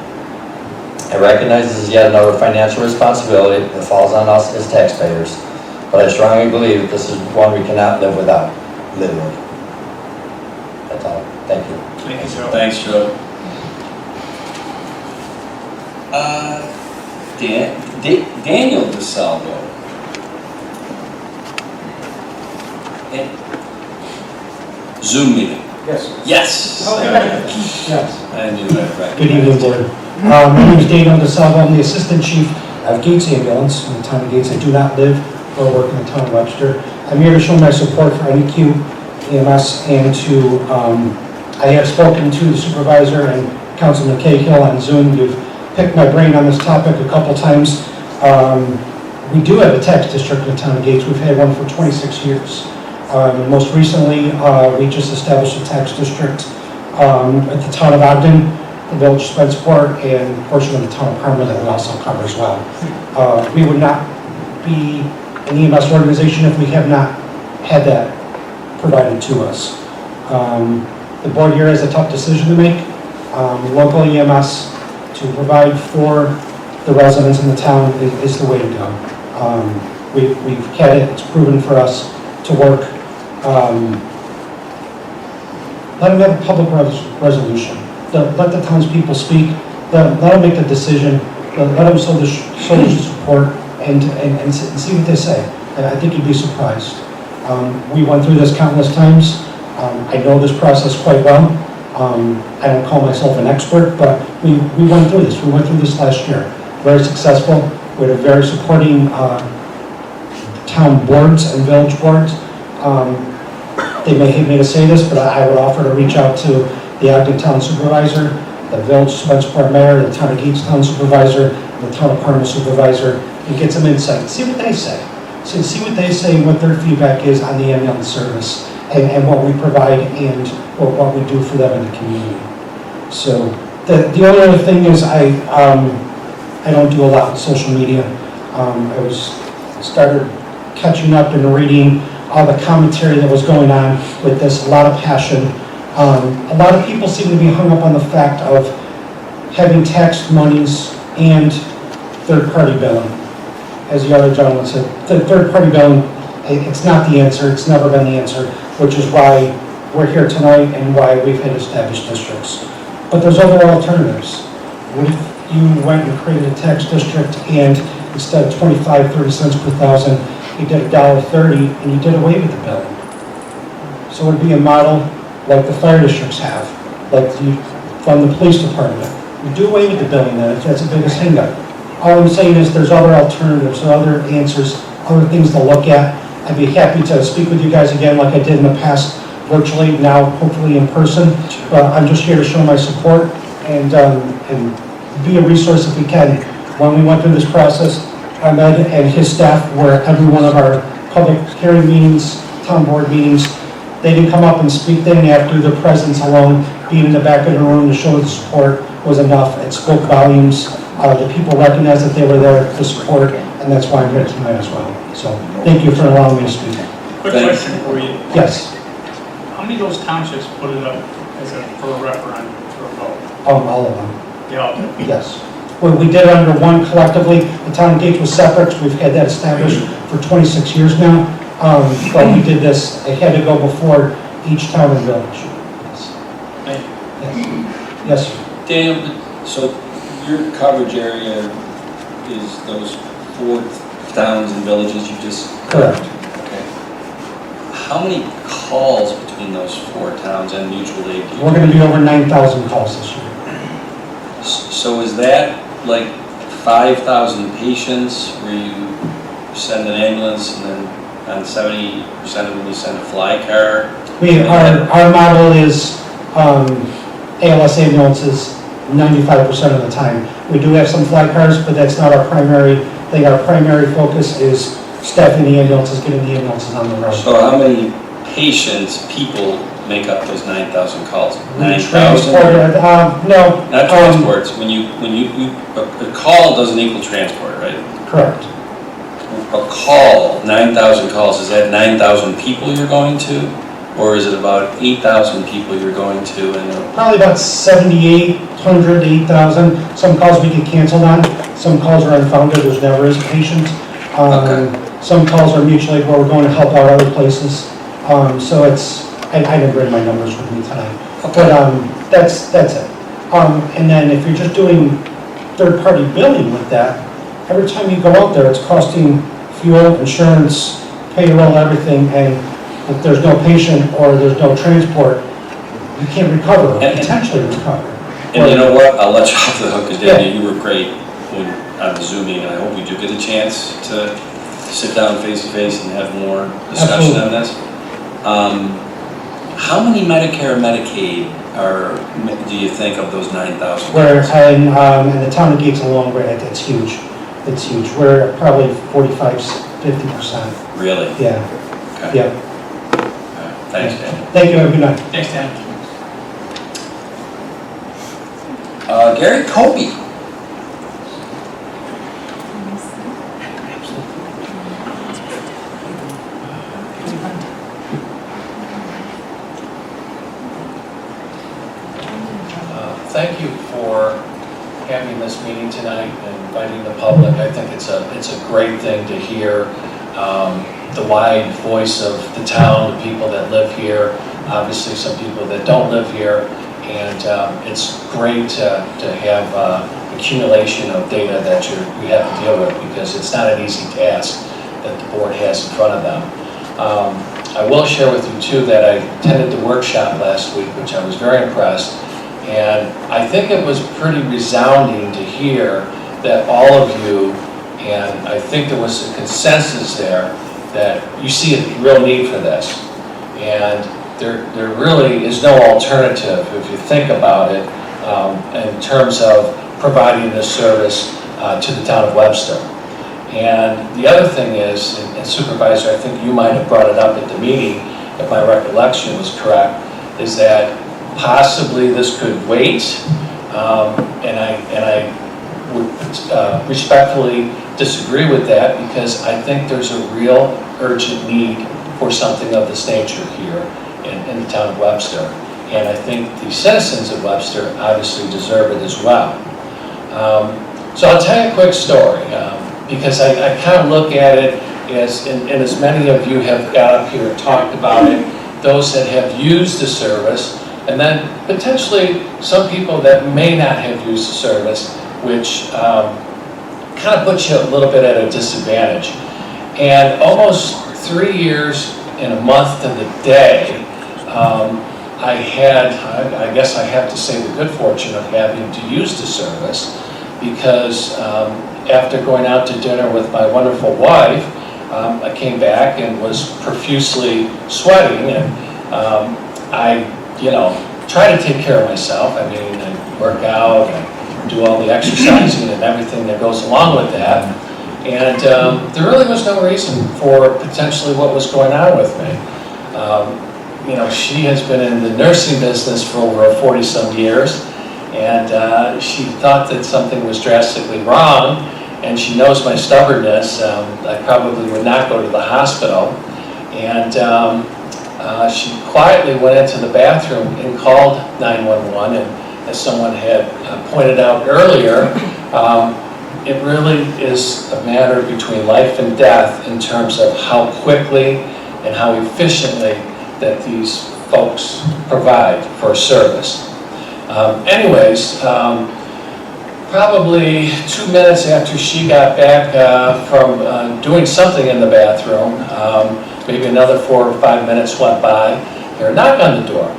I recognize this is yet another financial responsibility that falls on us as taxpayers, but I strongly believe that this is one we cannot live without, literally. That's all. Thank you. Thank you, Joe. Thanks, Joe. Daniel DeSalvo. Zoom meeting. Yes. Yes. Yes. I knew that, right. Good evening, Board. My name is Daniel DeSalvo. I'm the Assistant Chief of Gates Ambulance in the town of Gates. I do not live or work in the town of Webster. I'm here to show my support for NEQ, EMS, and I have spoken to the supervisor and Councilman Cahill on Zoom. You've picked my brain on this topic a couple times. We do have a tax district in the town of Gates. We've had one for 26 years. Most recently, we just established a tax district at the town of Ogden. the village of Spenceport and a portion of the town of Parma that we also cover as well. We would not be an EMS organization if we have not had that provided to us. The board here has a tough decision to make. Local EMS to provide for the residents in the town is the way to go. We've had it, it's proven for us to work. Let them have a public resolution. Let the townspeople speak. Let them make the decision. Let them sow the support and see what they say. And I think you'd be surprised. We went through this countless times. I know this process quite well. I don't call myself an expert, but we went through this. We went through this last year. Very successful. We had a very supporting town boards and village boards. They may hate me to say this, but I would offer to reach out to the Ogden Town Supervisor, the Village of Spenceport Mayor, the Town of Gates Town Supervisor, the Town of Parma Supervisor, and get some insight. See what they say. See what they say and what their feedback is on the ambulance service and what we provide and what we do for them in the community. So the only other thing is I don't do a lot with social media. I started catching up and reading all the commentary that was going on with this, a lot of passion. A lot of people seem to be hung up on the fact of having tax monies and third-party billing. As the other gentleman said, the third-party billing, it's not the answer, it's never been the answer, which is why we're here tonight and why we've had established districts. But there's other alternatives. What if you went and created a tax district and instead of 25, 30 cents per thousand, you did $1.30 and you did away with the billing? So it would be a model like the fire districts have, like you fund the police department. You do away with the billing then, if that's the biggest hang up. All I'm saying is there's other alternatives, other answers, other things to look at. I'd be happy to speak with you guys again like I did in the past, virtually, now hopefully in person. But I'm just here to show my support and be a resource if we can. When we went through this process, Ahmed and his staff were at every one of our public hearing meetings, town board meetings. They didn't come up and speak, they didn't have to. Their presence alone, being in the back of the room to show the support was enough. It spoke volumes. The people recognized that they were there to support, and that's why I'm here tonight as well. So thank you for allowing me to speak. Quick question for you. Yes. How many of those townships put it up for a referendum, for a vote? All of them. Yeah. Yes. We did it under one collectively. The town of Gates was separate. We've had that established for 26 years now. But we did this, it had to go before each town and village. Yes. Yes, sir. Daniel, so your coverage area is those 4 towns and villages you just... Correct. Okay. How many calls between those 4 towns and mutual aid? We're going to be over 9,000 calls this year. So is that like 5,000 patients where you send an ambulance and then on 70% of them you send a fly car? Our model is ALS ambulances 95% of the time. We do have some fly cars, but that's not our primary thing. Our primary focus is staffing the ambulances, getting the ambulances on the road. So how many people make up those 9,000 calls? 9,000? No. Not transports. When you a call doesn't equal transport, right? Correct. A call, 9,000 calls, is that 9,000 people you're going to? Or is it about 8,000 people you're going to? And Probably about 7,800, 8,000. Some calls we get canceled on. Some calls are unfounded. There's never is a patient. Some calls are mutual aid where we're going to help out other places. So it's, I didn't bring my numbers with me tonight. Okay. But that's it. And then if you're just doing third-party billing with that, every time you go out there, it's costing fuel, insurance, payroll, everything, and if there's no patient or there's no transport, you can't recover, potentially recover. And you know what? I'll let you off the hook, because Daniel, you were great on the Zoom meeting, and I hope we do get a chance to sit down face to face and have more discussion on this. How many Medicare and Medicaid do you think of those 9,000? Where in the town of Gates alone, it's huge. It's huge. We're at probably 45, 50%. Really? Yeah. Okay. Yeah. Thanks, Dan. Thank you. Have a good night. Thanks, Dan. Gary Kobe. Thank you for having this meeting tonight and inviting the public. I think it's a great thing to hear the wide voice of the town, the people that live here, obviously some people that don't live here, and it's great to have accumulation of data that you have to deal with, because it's not an easy task that the board has in front of them. I will share with you too that I attended the workshop last week, which I was very impressed. And I think it was pretty resounding to hear that all of you, and I think there was a consensus there, that you see a real need for this. And there really is no alternative, if you think about it, in terms of providing this service to the town of Webster. And the other thing is, and Supervisor, I think you might have brought it up at the meeting, if my recollection was correct, is that possibly this could wait, and I would respectfully disagree with that, because I think there's a real urgent need for something of this nature here in the town of Webster. And I think the citizens of Webster obviously deserve it as well. So I'll tell you a quick story, because I kind of look at it as, and as many of you have got up here and talked about it, those that have used the service, and then potentially some people that may not have used the service, which kind of puts you a little bit at a disadvantage. And almost 3 years and a month to the day, I had, I guess I have to say, the good fortune of having to use the service, because after going out to dinner with my wonderful wife, I came back and was profusely sweating, and I, try to take care of myself. I mean, I work out, and do all the exercising and everything that goes along with that. And there really was no reason for potentially what was going on with me. She has been in the nursing business for over 40-some years, and she thought that something was drastically wrong, and she knows my stubbornness. I probably would not go to the hospital. And she quietly went into the bathroom and called 911, and as someone had pointed out earlier, it really is a matter between life and death in terms of how quickly and how efficiently that these folks provide for service. Anyways, probably 2 minutes after she got back from doing something in the bathroom, maybe another 4 or 5 minutes went by, there a knock on the door.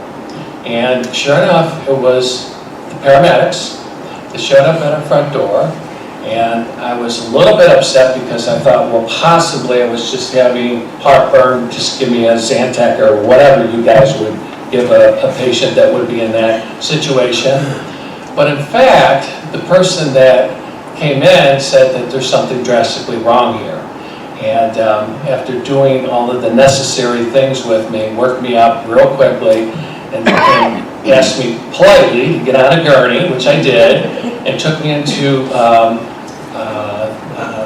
And sure enough, it was the paramedics that showed up at our front door. And I was a little bit upset, because I thought, well, possibly I was just having heartburn, just give me a Zantac or whatever you guys would give a patient that would be in that situation. But in fact, the person that came in said that there's something drastically wrong here. And after doing all of the necessary things with me, worked me up real quickly, and asked me politely to get on a gurney, which I did, and took me into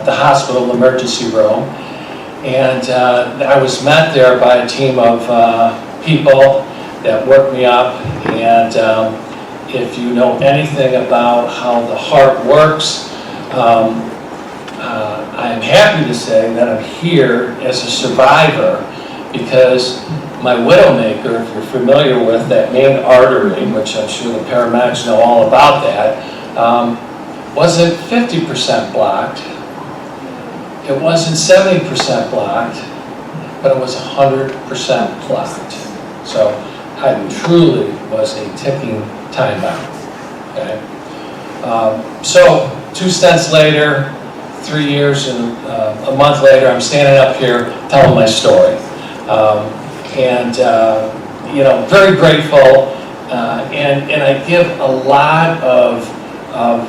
the hospital emergency room. And I was met there by a team of people that worked me up. And if you know anything about how the heart works, I am happy to say that I'm here as a survivor, because my widowmaker, if you're familiar with that main artery, which I'm sure the paramedics know all about that, wasn't 50% blocked, it wasn't 70% blocked, but it was 100% blocked. So I truly was a ticking time bomb. Okay? So 2 stents later, 3 years and a month later, I'm standing up here telling my story. Very grateful, and I give a lot of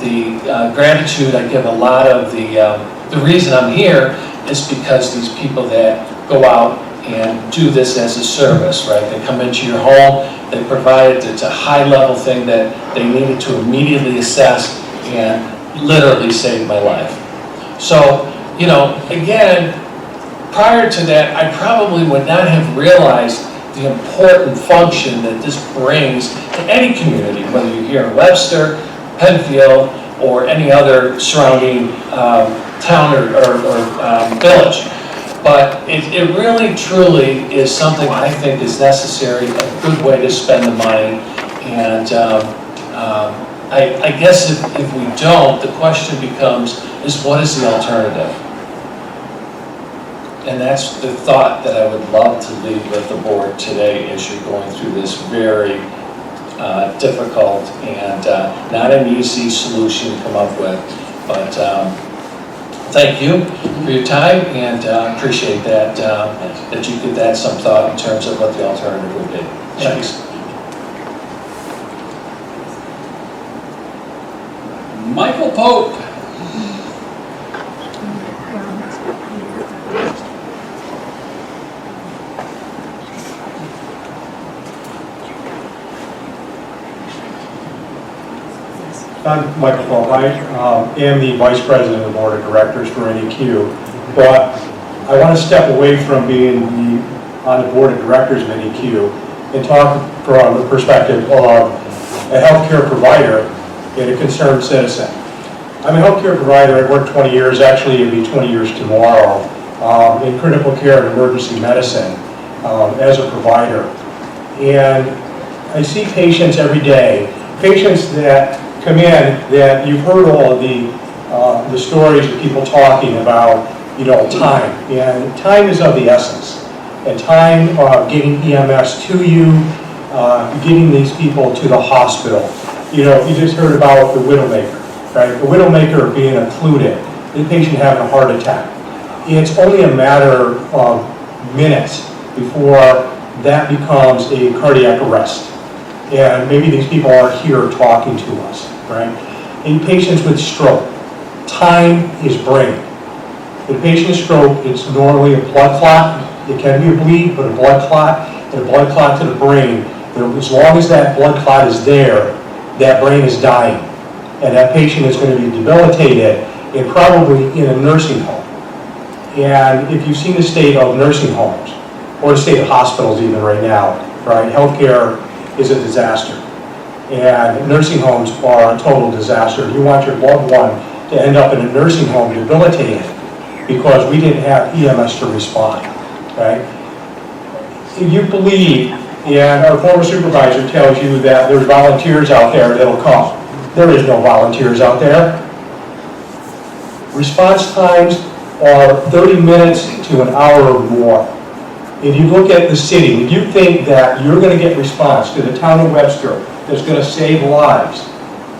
the gratitude. I give a lot of the reason I'm here is because these people that go out and do this as a service, right? They come into your home, they provide it, it's a high-level thing that they needed to immediately assess and literally saved my life. So, you know, again, prior to that, I probably would not have realized the important function that this brings to any community, whether you're here in Webster, Penfield, or any other surrounding town or village. But it really, truly is something I think is necessary, a good way to spend the money. And I guess if we don't, the question becomes, is what is the alternative? And that's the thought that I would love to leave with the board today as you're going through this very difficult and not an easy solution to come up with. But thank you for your time, and appreciate that that you give that some thought in terms of what the alternative would be. Thanks. Michael Pope. I'm Michael Pope. I am the Vice President of the Board of Directors for NEQ, but I want to step away from being on the Board of Directors of NEQ and talk from the perspective of a healthcare provider and a concerned citizen. I'm a healthcare provider. I worked 20 years, actually it'll be 20 years tomorrow, in critical care and emergency medicine as a provider. And I see patients every day, patients that come in that you've heard all of the stories of people talking about, you know, time. And time is of the essence. And time of getting EMS to you, getting these people to the hospital. You know, you just heard about the widowmaker, right? The widowmaker being occluded, the patient having a heart attack. It's only a matter of minutes before that becomes a cardiac arrest. And maybe these people are here talking to us, right? In patients with stroke, time is brain. In a patient with stroke, it's normally a blood clot. It can be a bleed, but a blood clot and a blood clot to the brain, as long as that blood clot is there, that brain is dying. And that patient is going to be debilitated and probably in a nursing home. And if you've seen the state of nursing homes, or the state of hospitals even right now, right? Healthcare is a disaster. And nursing homes are a total disaster. You want your loved one to end up in a nursing home debilitated because we didn't have EMS to respond, right? If you believe, and our former supervisor tells you that there's volunteers out there that'll come. There is no volunteers out there. Response times are 30 minutes to an hour or more. If you look at the city, if you think that you're going to get response to the town of Webster that's going to save lives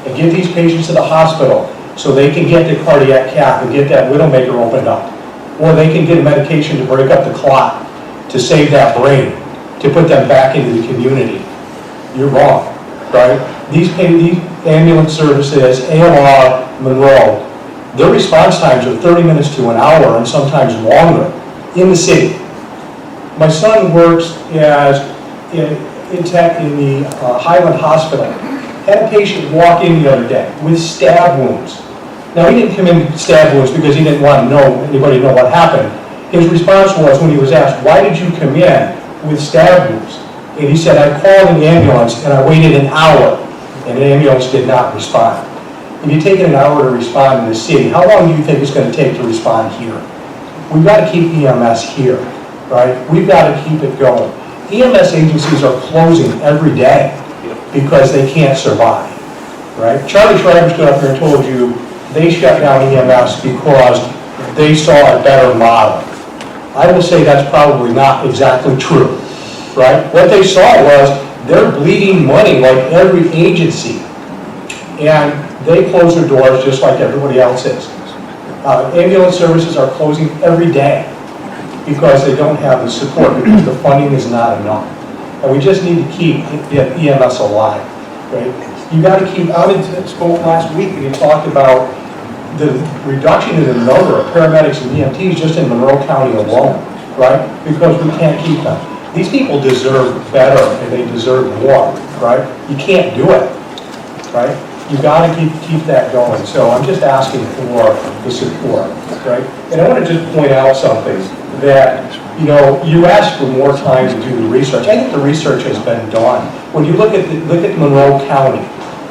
and get these patients to the hospital so they can get the cardiac cath and get that widowmaker opened up, or they can get a medication to break up the clot to save that brain, to put them back into the community, you're wrong, right? These ambulance services, AMR, Monroe, their response times are 30 minutes to an hour and sometimes longer in the city. My son works as in tech in the Highland Hospital. Had a patient walk in the other day with stab wounds. Now, he didn't come in with stab wounds because he didn't want anybody to know what happened. His response was, when he was asked, why did you come in with stab wounds? And he said, I called an ambulance and I waited an hour and the ambulance did not respond. If you take an hour to respond in the city, how long do you think it's going to take to respond here? We've got to keep EMS here, right? We've got to keep it going. EMS agencies are closing every day because they can't survive, right? Charlie Schreiber stood up here and told you they shut down EMS because they saw a better model. I will say that's probably not exactly true, right? What they saw was they're bleeding money like every agency, and they close their doors just like everybody else is. Ambulance services are closing every day because they don't have the support, because the funding is not enough. And we just need to keep EMS alive, right? You got to keep, I spoke last week and you talked about the reduction in the number of paramedics and EMTs just in Monroe County alone. right? Because we can't keep them. These people deserve better and they deserve more, right? You can't do it, right? You gotta keep that going. So I'm just asking for the support, right? And I want to just point out something that, you know, you asked for more time to do the research. I think the research has been done. When you look at Monroe County,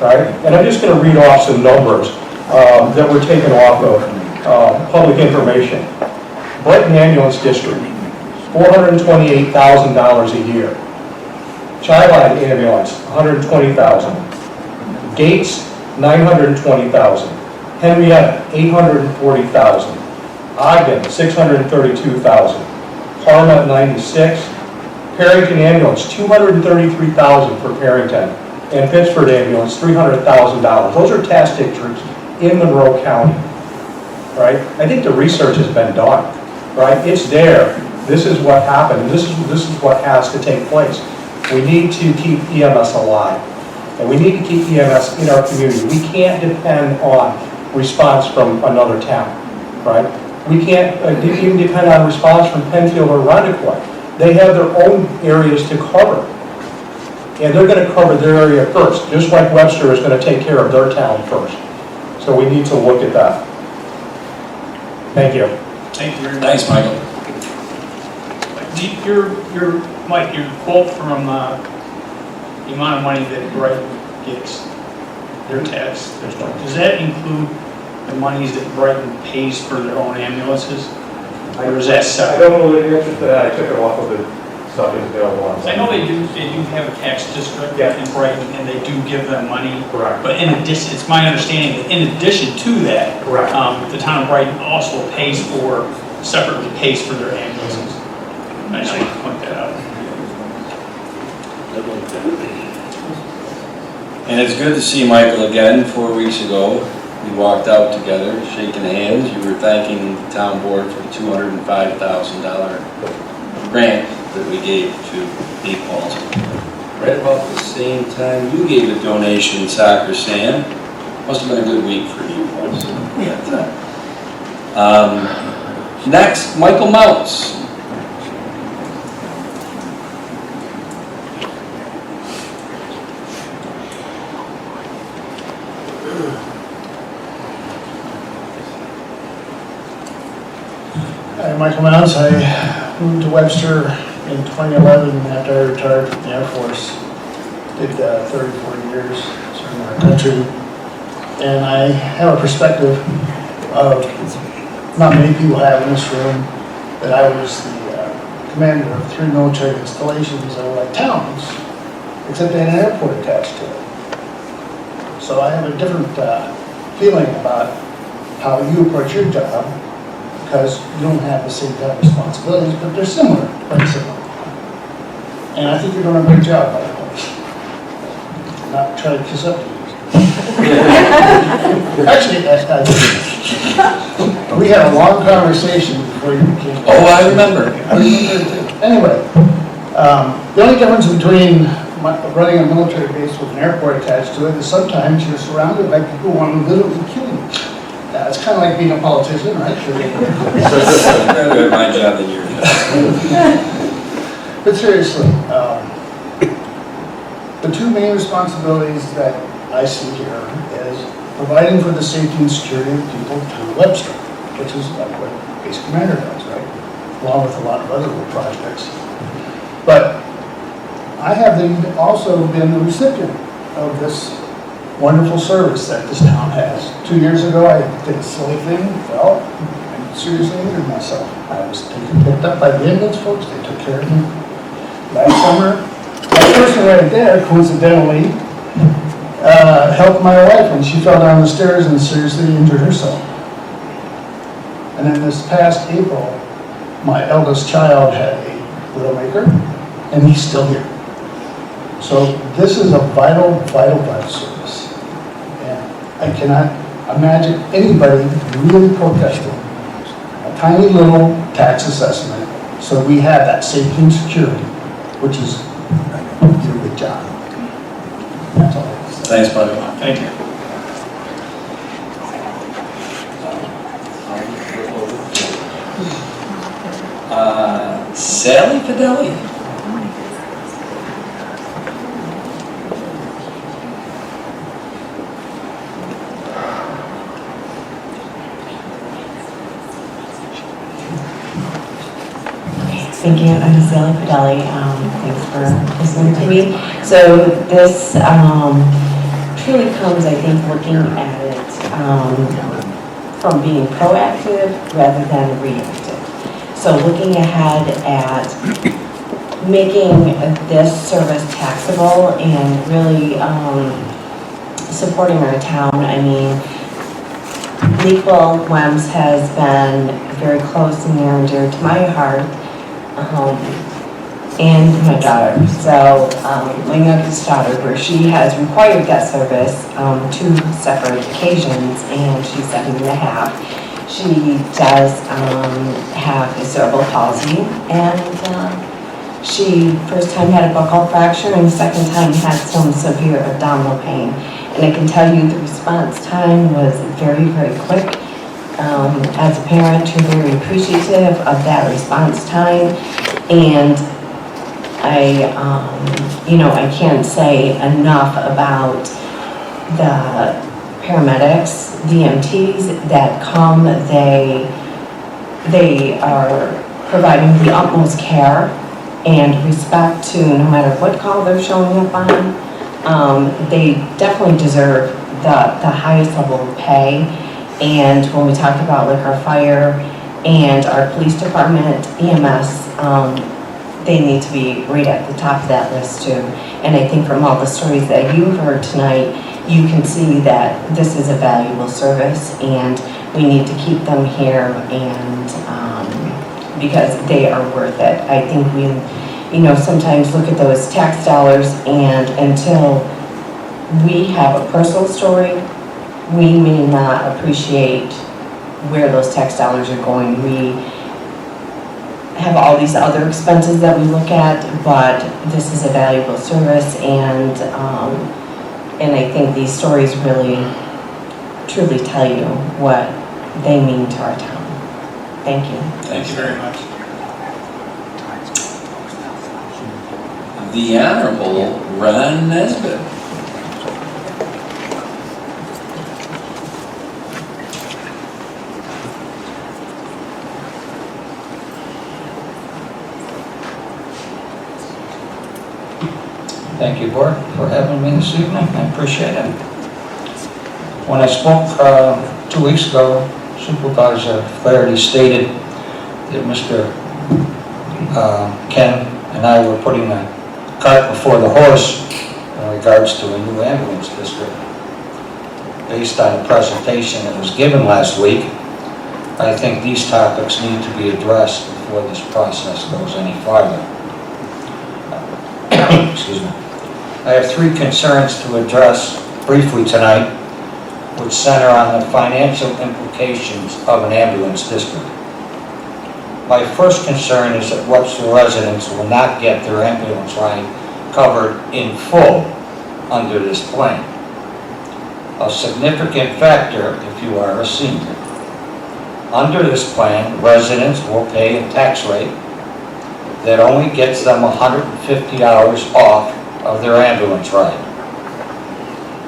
right? And I'm just going to read off some numbers that were taken off of public information. Brighton Ambulance District, $428,000 a year. Child Ambulance, $120,000. Gates, $920,000. Henrietta, $840,000. Ogden, $632,000. Parma, $96,000. Perryton Ambulance, $233,000 for Perryton. And Pittsford Ambulance, $300,000. Those are task districts in Monroe County, right? I think the research has been done, right? It's there. This is what happened, and this is what has to take place. We need to keep EMS alive, and we need to keep EMS in our community. We can't depend on response from another town, right? We can't even depend on response from Penfield or Rondequoit. They have their own areas to cover, and they're going to cover their area first, just like Webster is going to take care of their town first. So we need to look at that. Thank you. Thank you very much. Thanks, Michael. Mike, your quote from the amount of money that Brighton gets, their tax, does that include the monies that Brighton pays for their own ambulances? Or is that I separate? don't know the answer to that. I took it off of the stuff that's available on. I know they do have a tax district in Brighton, and they do give them money. Correct. But in addition, it's my understanding that in addition to that, Correct. The town of Brighton also separately pays for their ambulances. I just want to point that out. And it's good to see Michael again. 4 weeks ago, we walked out together, shaking hands. You were thanking the town board for the $205,000 grant that we gave to Dave Paulson. Right about the same time you gave a donation to Soccer Sam. Must have been a good week for you, Paulson. Next, Michael Mounts. Hi, Michael Mounts. I moved to Webster in 2011 after I retired from the Air Force. Did 34 years serving our country. And I have a perspective of not many people have in this room, that I was the commander of 3 military installations that were like towns, except they had an airport attached to it. So I have a different feeling about how you approach your job, because you don't have the same type of responsibilities, but they're similar, quite similar. And I think you're doing a great job, by the way. Not trying to kiss up to you. Actually, we had a long conversation before you came. Oh, I remember. Anyway, the only difference between running a military base with an airport attached to it is sometimes you're surrounded by people who want to literally kill you. It's kind of like being a politician, right? Better my job than yours. But seriously, the 2 main responsibilities that I see here is providing for the safety and security of people to Webster, which is like what Base Commander does, right? Along with a lot of other little projects. But I have also been the recipient of this wonderful service that this town has. 2 years ago, I did a silly thing, fell, and seriously injured myself. I was picked up by the ambulance folks, they took care of me. Last summer, that person right there, coincidentally, helped my wife when she fell down the stairs and seriously injured herself. And then this past April, my eldest child had a widowmaker, and he's still here. So this is a vital, vital, vital service. And I cannot imagine anybody really protesting a tiny little tax assessment so we have that safety and security, which is a good job. That's all I have to say. Thanks, buddy. Thank you. Sally Fidelli. Thank you, I'm Sally Fidelli. Thanks for listening to me. So this truly comes, I think, looking at it from being proactive rather than reactive. So looking ahead at making this service taxable and really supporting our town. I mean, Leakville, WEMS has been very close and near and dear to my heart. And my daughter. So my youngest daughter, where she has required that service 2 separate occasions, and she's 7.5. She does have a cerebral palsy, and she first time had a buccal fracture, and second time had some severe abdominal pain. And I can tell you the response time was very, very quick. As a parent, you're very appreciative of that response time, and I can't say enough about the paramedics, DMTs that come. They are providing the utmost care and respect to no matter what call they're showing up on. They definitely deserve the highest level of pay. And when we talk about like our fire and our police department, EMS, they need to be right at the top of that list too. And I think from all the stories that you heard tonight, you can see that this is a valuable service and we need to keep them here, and because they are worth it. I think we, sometimes look at those tax dollars, and until we have a personal story, we may not appreciate where those tax dollars are going. We have all these other expenses that we look at, but this is a valuable service, and I think these stories really, truly tell you what they mean to our town. Thank you. Thank you very much. The Honorable Ron Nesbitt. Thank you, Board, for having me this evening. I appreciate it. When I spoke 2 weeks ago, Supervisor Flaherty stated that Mr. Ken and I were putting the cart before the horse in regards to a new ambulance district. Based on the presentation that was given last week, I think these topics need to be addressed before this process goes any farther. Excuse me. I have 3 concerns to address briefly tonight, which center on the financial implications of an ambulance district. My first concern is that Webster residents will not get their ambulance line covered in full under this plan. A significant factor if you are a senior. Under this plan, residents will pay a tax rate that only gets them $150 off of their ambulance ride.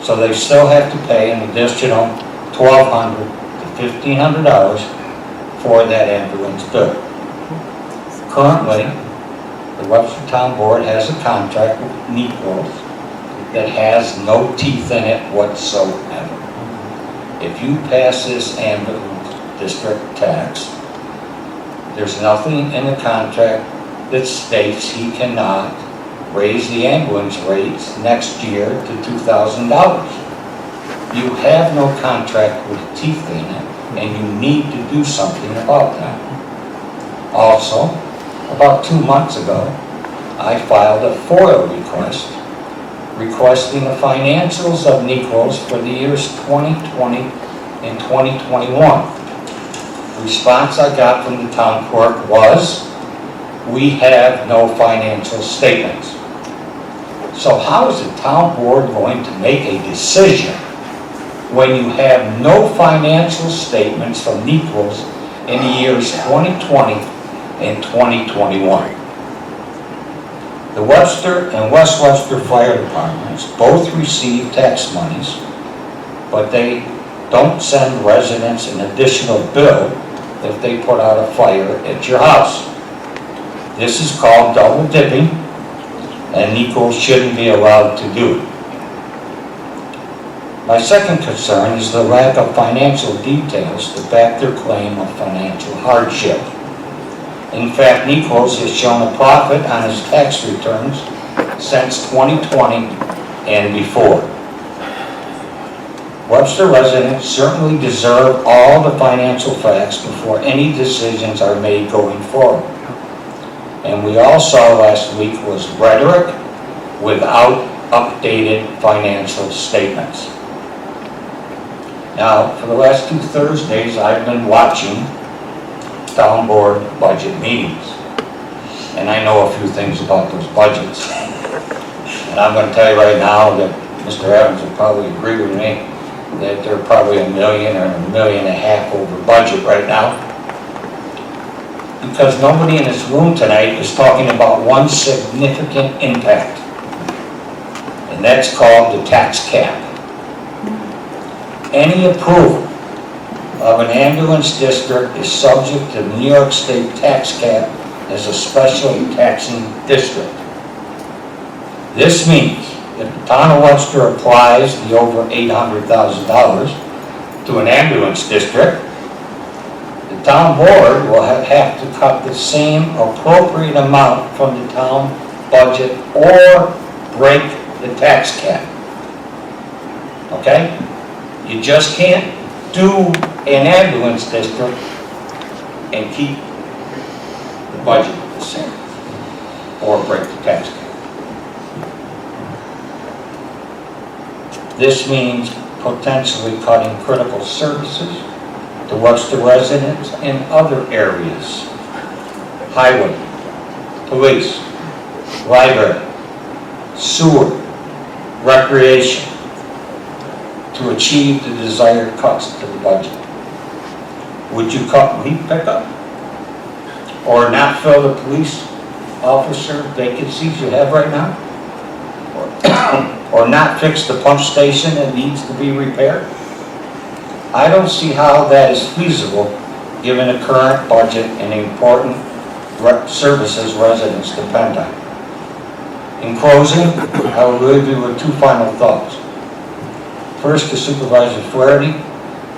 So they still have to pay an additional $1,200 to $1,500 for that ambulance bill. Currently, the Webster Town Board has a contract with NEPO that has no teeth in it whatsoever. If you pass this ambulance district tax, there's nothing in the contract that states he cannot raise the ambulance rates next year to $2,000. You have no contract with teeth in it, and you need to do something about that. Also, about 2 months ago, I filed a FOIL request requesting the financials of NECOs for the years 2020 and 2021. The response I got from the town clerk was, we have no financial statements. So how is the town board going to make a decision when you have no financial statements from NECOs in the years 2020 in 2021. The Webster and West Webster Fire Departments both receive tax monies, but they don't send residents an additional bill if they put out a fire at your house. This is called double dipping, and NICO shouldn't be allowed to do it. My second concern is the lack of financial details to back their claim of financial hardship. In fact, Nichols has shown a profit on his tax returns since 2020 and before. Webster residents certainly deserve all the financial facts before any decisions are made going forward. And we all saw last week was rhetoric without updated financial statements. Now, for the last 2 Thursdays, I've been watching town board budget meetings. And I know a few things about those budgets. And I'm going to tell you right now that Mr. Evans will probably agree with me that they're probably $1 million or $1.5 million over budget right now. Because nobody in this room tonight is talking about one significant impact. And that's called the tax cap. Any approval of an ambulance district is subject to the New York State tax cap as a special taxing district. This means if the town of Webster applies the over $800,000 to an ambulance district, the town board will have to cut the same appropriate amount from the town budget or break the tax cap. Okay? You just can't do an ambulance district and keep the budget the same or break the tax cap. This means potentially cutting critical services to Webster residents in other areas. Highway, police, library, sewer, recreation, to achieve the desired cuts to the budget. Would you cut leaf pickup? Or not fill the police officer vacancies you have right now? Or not fix the pump station that needs to be repaired? I don't see how that is feasible given the current budget and the important services residents depend on. In closing, I will leave you with 2 final thoughts. First, to Supervisor Flaherty,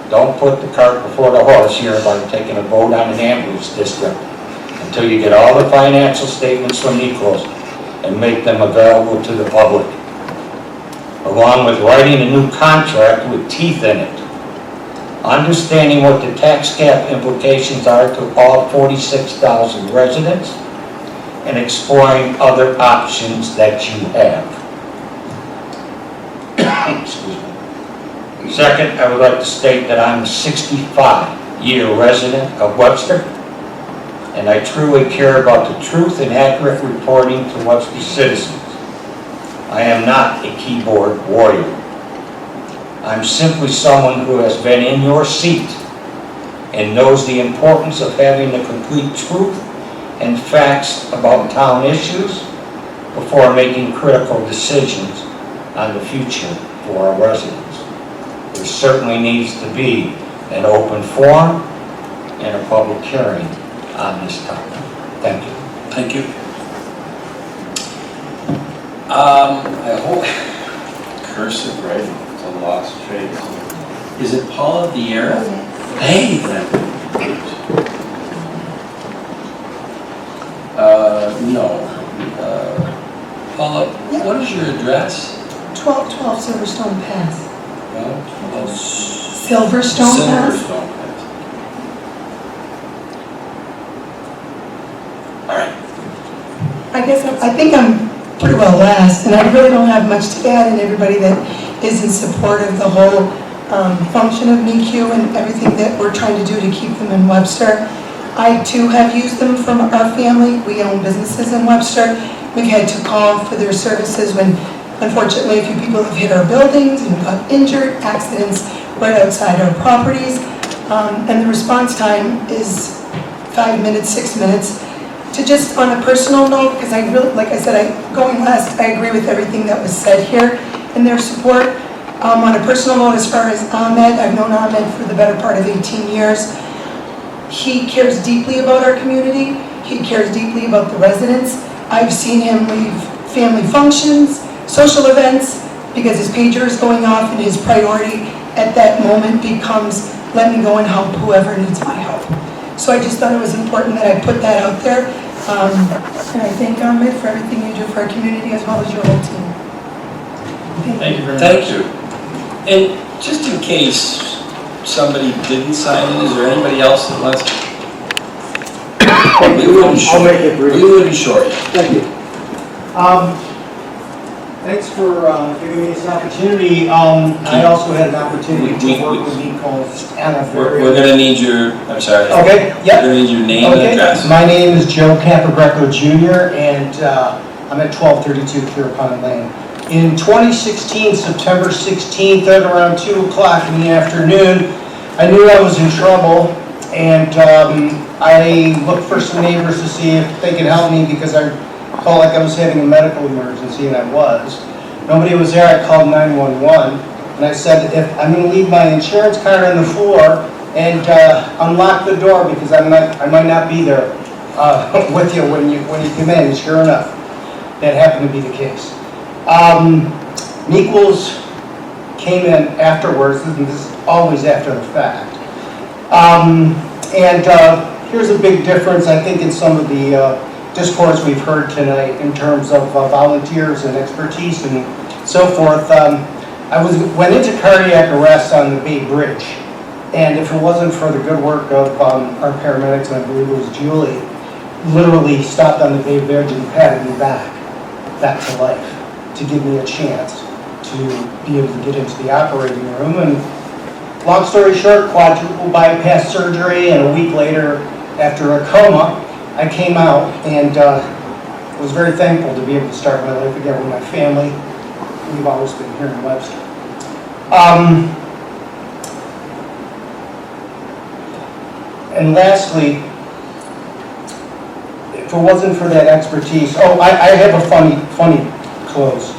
don't put the cart before the horse here by taking a vote on an ambulance district until you get all the financial statements from Nichols and make them available to the public, along with writing a new contract with teeth in it, understanding what the tax cap implications are to all 46,000 residents, and exploring other options that you have. Excuse me. Second, I would like to state that I'm a 65-year resident of Webster, and I truly care about the truth and accurate reporting to Webster citizens. I am not a keyboard warrior. I'm simply someone who has been in your seat and knows the importance of having the complete truth and facts about town issues before making critical decisions on the future for our residents. There certainly needs to be an open forum and a public hearing on this topic. Thank you. Thank you. I hope cursive writing is a lost trade. Is it Paula Vieira? Hey, no. Paula, what is your address? 1212 Silverstone Path. Well, Silverstone Path? Silverstone Path. All right. I guess I think I'm pretty well last, and I really don't have much to add, and everybody that is in support of the whole function of NICU and everything that we're trying to do to keep them in Webster. I too have used them from our family. We own businesses in Webster. We've had to call for their services when, unfortunately, a few people have hit our buildings and got injured, accidents right outside our properties. And the response time is 5 minutes, 6 minutes. to just on a personal note, because I really, like I said, going last, I agree with everything that was said here in their support. On a personal note, as far as Ahmed, I've known Ahmed for the better part of 18 years. He cares deeply about our community. He cares deeply about the residents. I've seen him leave family functions, social events, because his pager is going off and his priority at that moment becomes, let me go and help whoever needs my help. So I just thought it was important that I put that out there. And I thank Ahmed for everything you do for our community as well as your whole team. Thank you very much. Thank you. And just in case somebody didn't sign in, is there anybody else that wants? I'll make it brief. We wouldn't short you. Thank you. Thanks for giving me this opportunity. I also had an opportunity to work with Nichols and a very... We're gonna need your, I'm sorry. Okay, yep. We're gonna need your name and address. My name is Joe Capogreco Jr. and I'm at 1232 Pierpont Lane. In 2016, September 16th, at around 2 o'clock in the afternoon, I knew I was in trouble, and I looked for some neighbors to see if they could help me because I felt like I was having a medical emergency, and I was. Nobody was there. I called 911, and I said, if I'm going to leave my insurance card on the floor and unlock the door because I might not be there with you when you come in. And sure enough, that happened to be the case. Nichols came in afterwards, and this is always after the fact. Here's a big difference, I think, in some of the discourse we've heard tonight in terms of volunteers and expertise and so forth. I went into cardiac arrest on the Bay Bridge, and if it wasn't for the good work of our paramedics, and I believe it was Julie, literally stopped on the Bay Bridge and patted me back to life, to give me a chance to be able to get into the operating room. And long story short, quadruple bypass surgery, and a week later, after a coma, I came out and was very thankful to be able to start my life again with my family. We've always been here in Webster. And lastly, if it wasn't for that expertise, I have a funny close.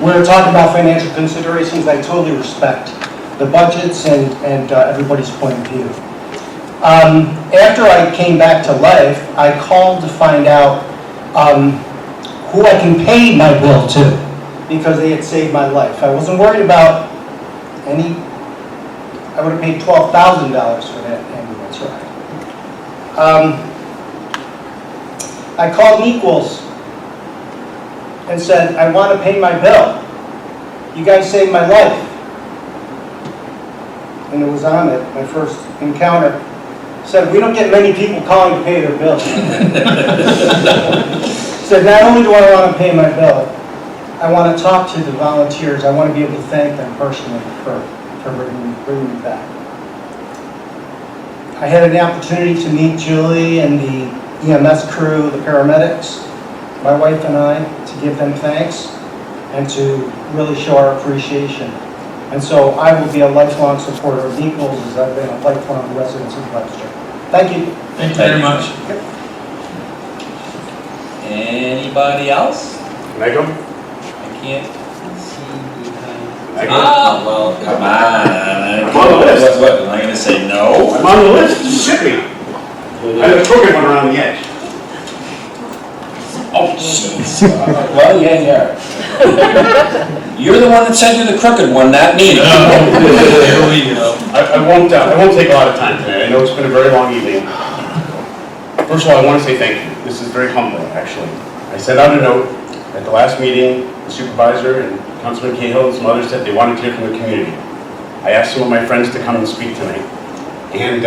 We're talking about financial considerations. I totally respect the budgets and everybody's point of view. After I came back to life, I called to find out who I can pay my bill to, because they had saved my life. I wasn't worried about I would have paid $12,000 for that ambulance ride. I called Nichols and said, I want to pay my bill. You guys saved my life. And it was on it, my first encounter. Said, we don't get many people calling to pay their bills. Said, not only do I want to pay my bill, I want to talk to the volunteers. I want to be able to thank them personally for bringing me back. I had an opportunity to meet Julie and the EMS crew, the paramedics, my wife and I, to give them thanks and to really show our appreciation. And so I will be a lifelong supporter of Nichols, as I've been a lifelong resident of Webster. Thank you. Thank you very much. Yep. Anybody else? Can I go? I can't see. I go? Ah, well, come on. I'm on the list. What, am I going to say no? I'm on the list. Ship me. I have a crooked one around the edge. Oh, jeez. Well, yeah. You're the one that sent you the crooked one, not me. Here we go. I won't take a lot of time today. I know it's been a very long evening. First of all, I want to say thank you. This is very humbling, actually. I sent out a note at the last meeting. The supervisor and Councilman Cahill and some others said they wanted to hear from the community. I asked some of my friends to come and speak tonight. And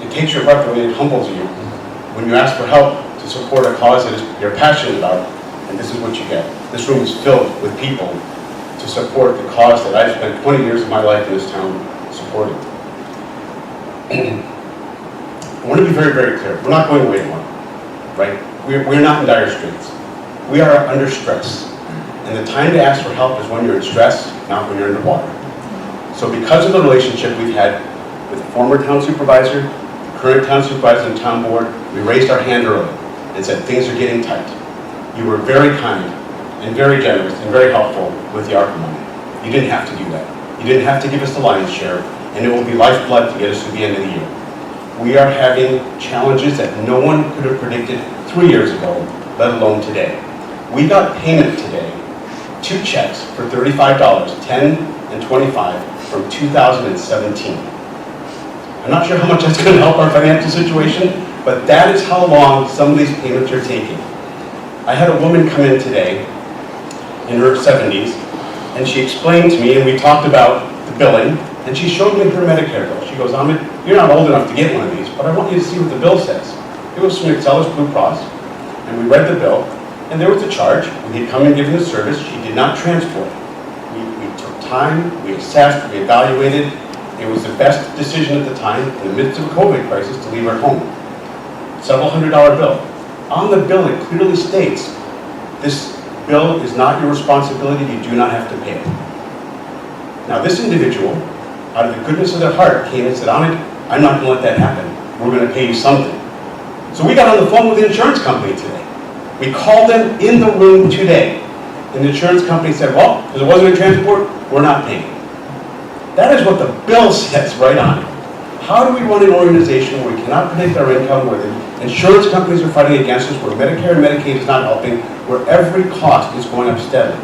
it takes your breath away. It humbles you when you ask for help to support a cause that you're passionate about, and this is what you get. This room is filled with people to support the cause that I've spent 20 years of my life in this town supporting. I want to be very, very clear. We're not going away tomorrow, right? We're not in dire straits. We are under stress. And the time to ask for help is when you're in stress, not when you're underwater. So because of the relationship we've had with the former town supervisor, current town supervisor and town board, we raised our hand early and said things are getting tight. You were very kind and very generous and very helpful with the ARPA money. You didn't have to do that. You didn't have to give us the lion's share, and it will be lifeblood to get us to the end of the year. We are having challenges that no one could have predicted 3 years ago, let alone today. We got payment today, 2 checks for $35, 10 and 25 from 2017. I'm not sure how much that's going to help our financial situation, but that is how long some of these payments are taking. I had a woman come in today in her 70s, and she explained to me, and we talked about the billing, and she showed me her Medicare bill. She goes, Ahmed, you're not old enough to get one of these, but I want you to see what the bill says. It was from Excellus Blue Cross, and we read the bill, and there was a charge. We had come and given the service. She did not transport. We took time, we assessed, we evaluated. It was the best decision at the time, in the midst of a COVID crisis, to leave her home. Several $100 bill. On the bill, it clearly states, this bill is not your responsibility, you do not have to pay it. Now this individual, out of the goodness of their heart, came and said, Ahmed, I'm not going to let that happen. We're going to pay you something. So we got on the phone with the insurance company today. We called them in the room today. And the insurance company said, well, because it wasn't a transport, we're not paying. That is what the bill says right on it. How do we run an organization where we cannot predict our income, where the insurance companies are fighting against us, where Medicare and Medicaid is not helping, where every cost is going up steadily?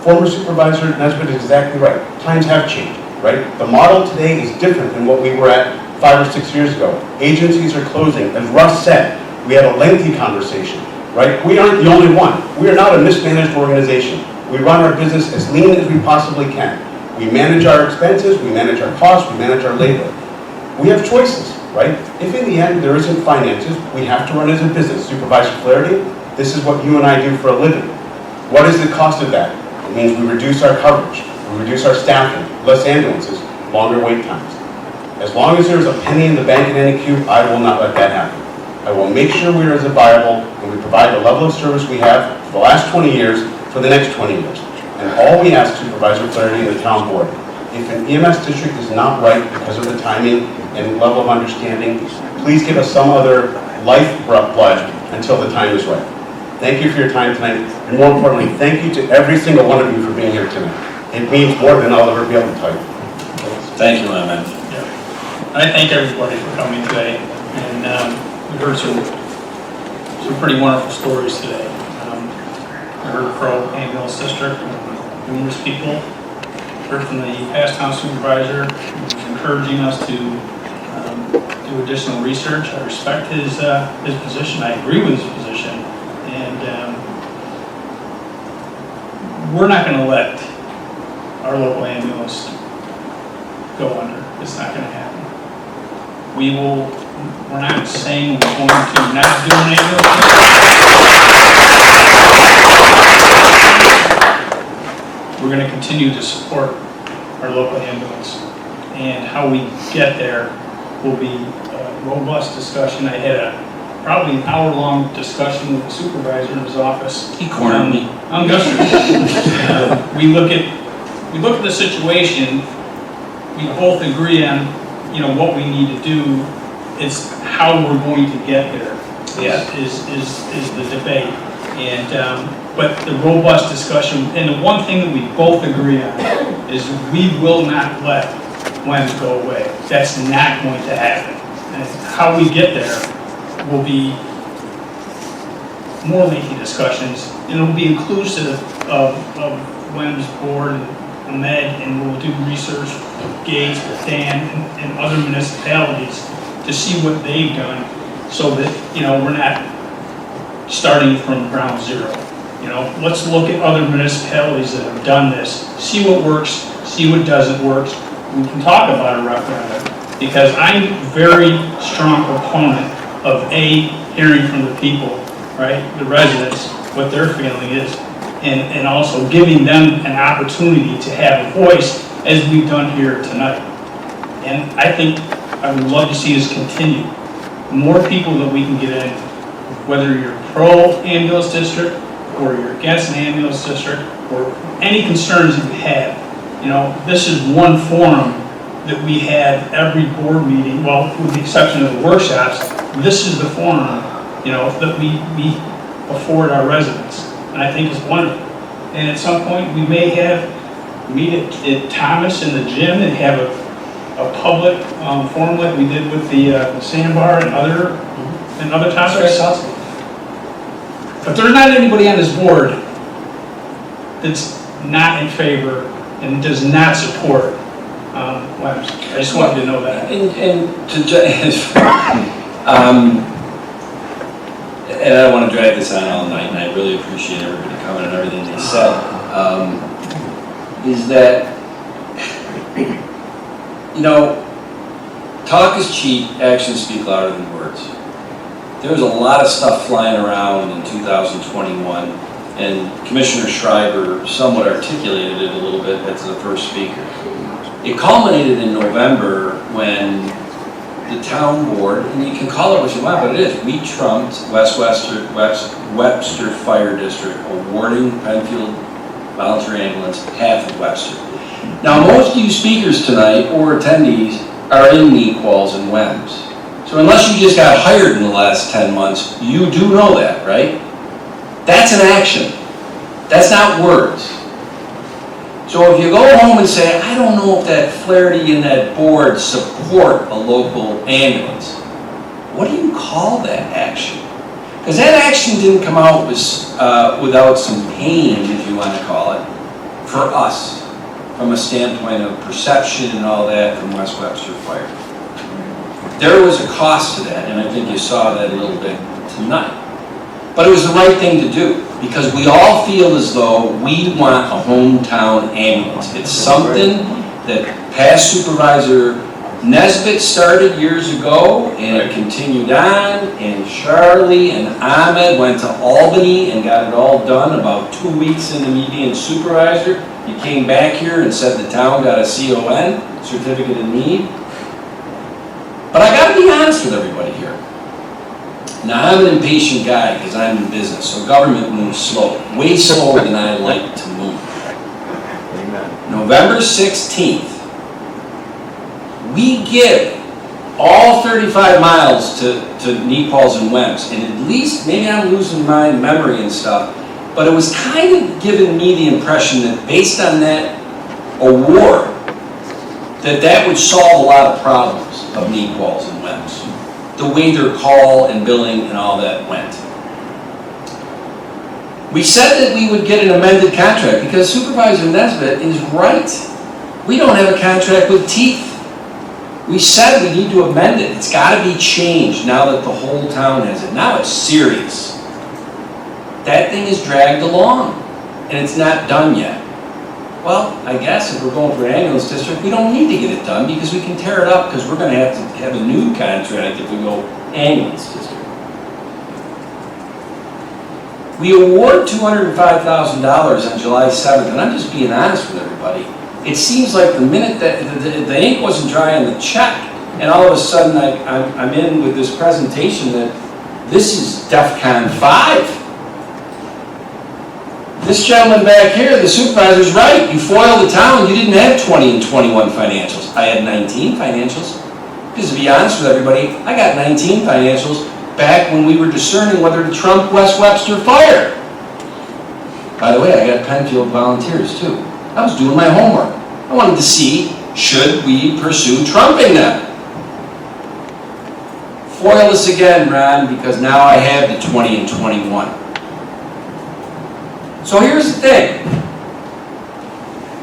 Former Supervisor Nesbitt is exactly right. Times have changed, right? The model today is different than what we were at 5 or 6 years ago. Agencies are closing. As Russ said, we had a lengthy conversation, right? We aren't the only one. We are not a mismanaged organization. We run our business as lean as we possibly can. We manage our expenses, we manage our costs, we manage our labor. We have choices, right? If in the end there isn't finances, we have to run as a business. Supervisor Flaherty, this is what you and I do for a living. What is the cost of that? It means we reduce our coverage, we reduce our staffing, less ambulances, longer wait times. As long as there's a penny in the bank in any queue, I will not let that happen. I will make sure we are as viable and we provide the level of service we have for the last 20 years for the next 20 years. And all we ask Supervisor Flaherty and the town board, if an EMS district is not right because of the timing and level of understanding, please give us some other lifeblood until the time is right. Thank you for your time tonight, and more importantly, thank you to every single one of you for being here tonight. It means more than I'll ever be able to tell you. Thank you, Ahmed. I thank everybody for coming today, and we heard some pretty wonderful stories today. I heard from ambulance district, numerous people. Heard from the past town supervisor, who was encouraging us to do additional research. I respect his position. I agree with his position, and we're not going to let our local ambulance go under. It's not going to happen. We're not saying we're going to not do an ambulance. We're going to continue to support our local ambulance. And how we get there will be a robust discussion. I had probably an hour-long discussion with the supervisor in his office. He cornered me. On Webster. We look at the situation. We both agree on, what we need to do. It's how we're going to get there. Yeah. Is the debate. And but the robust discussion, and the one thing that we both agree on is we will not let WEMS go away. That's not going to happen. And how we get there will be more lengthy discussions, and it will be inclusive of WEMS board and Ahmed, and we'll do research with Gates, with Dan, and other municipalities to see what they've done, so that we're not starting from ground zero. Let's look at other municipalities that have done this, see what works, see what doesn't work. We can talk about a referendum, because I'm a very strong proponent of hearing from the people, right, the residents, what their feeling is, and also giving them an opportunity to have a voice, as we've done here tonight. And I think I would love to see us continue. The more people that we can get in, whether you're pro-ambulance district, or you're against an ambulance district, or any concerns that you have, this is one forum that we had every board meeting, well, with the exception of the workshops, this is the forum, that we afford our residents. And I think it's wonderful. And at some point, we may meet at Thomas in the gym and have a public forum like we did with the sandbar and other topics. But there's not anybody on this board that's not in favor and does not support Webster. I just wanted to know that. And I don't want to drag this on all night, and I really appreciate everybody coming and everything they said, is that, talk is cheap, actions speak louder than words. There was a lot of stuff flying around in 2021, and Commissioner Schreiber somewhat articulated it a little bit as the first speaker. It culminated in November when the town board, and you can call it what you want, but it is, we trumped Webster Fire District awarding Penfield Volunteer Ambulance half of Webster. Now, most of you speakers tonight or attendees are in Nequals and Wems. So unless you just got hired in the last 10 months, you do know that, right? That's an action. That's not words. So if you go home and say, I don't know if that Flaherty and that board support a local ambulance, what do you call that action? Because that action didn't come out without some pain, if you want to call it, for us, from a standpoint of perception and all that from West Webster Fire. There was a cost to that, and I think you saw that a little bit tonight. But it was the right thing to do, because we all feel as though we want a hometown ambulance. It's something that past Supervisor Nesbitt started years ago, and it continued on, and Charlie and Ahmed went to Albany and got it all done about 2 weeks into me being supervisor. You came back here and said the town got a CON, Certificate of Need. But I gotta be honest with everybody here. Now, I'm an impatient guy because I'm in business, so government moves slow, way slower than I like to move. Amen. November 16th, we give all 35 miles to Nequals and Wems, and at least, maybe I'm losing my memory and stuff, but it was kind of giving me the impression that based on that award, that would solve a lot of problems of Nequals and Wems. The way their call and billing and all that went. We said that we would get an amended contract because Supervisor Nesbitt is right. We don't have a contract with teeth. We said we need to amend it. It's got to be changed now that the whole town has it. Now it's serious. That thing is dragged along and it's not done yet. Well, I guess if we're going for an ambulance district, we don't need to get it done because we can tear it up because we're going to have a new contract if we go ambulance district. We award $205,000 on July 7th, and I'm just being honest with everybody. It seems like the minute that the ink wasn't dry on the check, and all of a sudden I'm in with this presentation that this is DEFCON 5. This gentleman back here, the supervisor's right. You foiled the town, you didn't have 20 and 21 financials. I had 19 financials. Because to be honest with everybody, I got 19 financials back when we were discerning whether to trump West Webster Fire. By the way, I got Penfield volunteers too. I was doing my homework. I wanted to see, should we pursue trumping them? Foil this again, Ron, because now I have the 20 and 21. So here's the thing.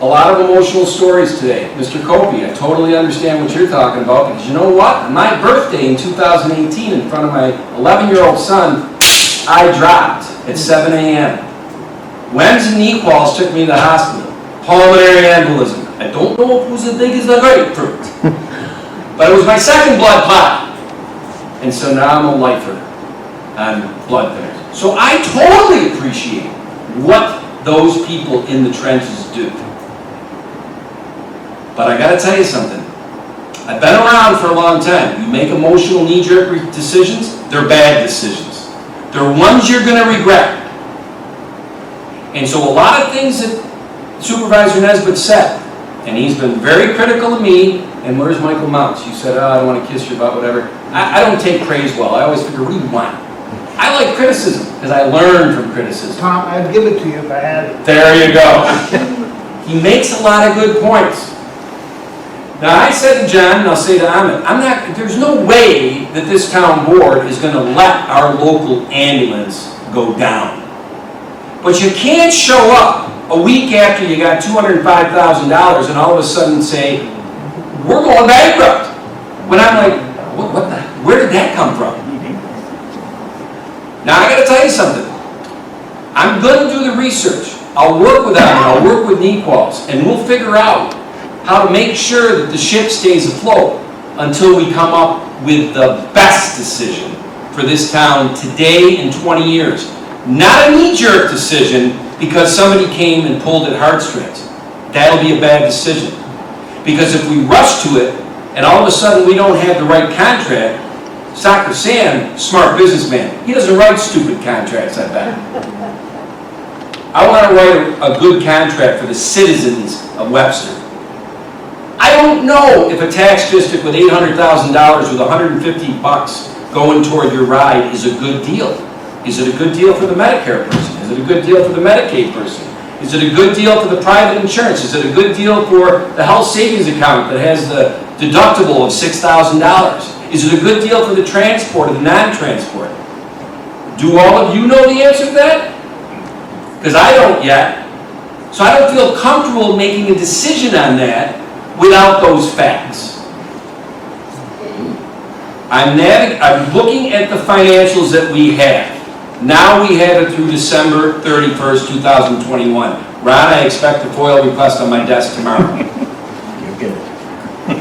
A lot of emotional stories today. Mr. Copey, I totally understand what you're talking about because you know what? On my birthday in 2018 in front of my 11-year-old son, I dropped at 7 a.m. Wems and Nequals took me to the hospital. Pulmonary embolism. I don't know if it was as big as the grapefruit, but it was my second blood clot. And so now I'm a lifer on blood thinners. So I totally appreciate what those people in the trenches do. But I gotta tell you something. I've been around for a long time. You make emotional knee-jerk decisions, they're bad decisions. They're ones you're gonna regret. And so a lot of things that Supervisor Nesbitt said, and he's been very critical of me And where's Michael Mounts? You said, oh, I don't want to kiss your butt, whatever. I don't take praise well. I always figure, what do you want? I like criticism, because I learn from criticism. Tom, I'd give it to you if I had it. There you go. He makes a lot of good points. Now, I said to John, and I'll say to Ahmed, there's no way that this town board is going to let our local ambulance go down. But you can't show up a week after you got $205,000 and all of a sudden say, we're going bankrupt. When I'm like, where did that come from? Now, I got to tell you something. I'm going to do the research. I'll work with them, and I'll work with NEQUALS, and we'll figure out how to make sure that the ship stays afloat until we come up with the best decision for this town today in 20 years. Not a knee-jerk decision because somebody came and pulled at heartstrings. That'll be a bad decision. Because if we rush to it, and all of a sudden we don't have the right contract, Soccer Sam, smart businessman, he doesn't write stupid contracts, I bet. I want to write a good contract for the citizens of Webster. I don't know if a tax district with $800,000 with $150 going toward your ride is a good deal. Is it a good deal for the Medicare person? Is it a good deal for the Medicaid person? Is it a good deal for the private insurance? Is it a good deal for the health savings account that has the deductible of $6,000? Is it a good deal for the transport or the non-transport? Do all of you know the answer to that? Because I don't yet. So I don't feel comfortable making a decision on that without those facts. I'm looking at the financials that we have. Now we have it through December 31st, 2021. Ron, I expect the FOIL request on my desk tomorrow.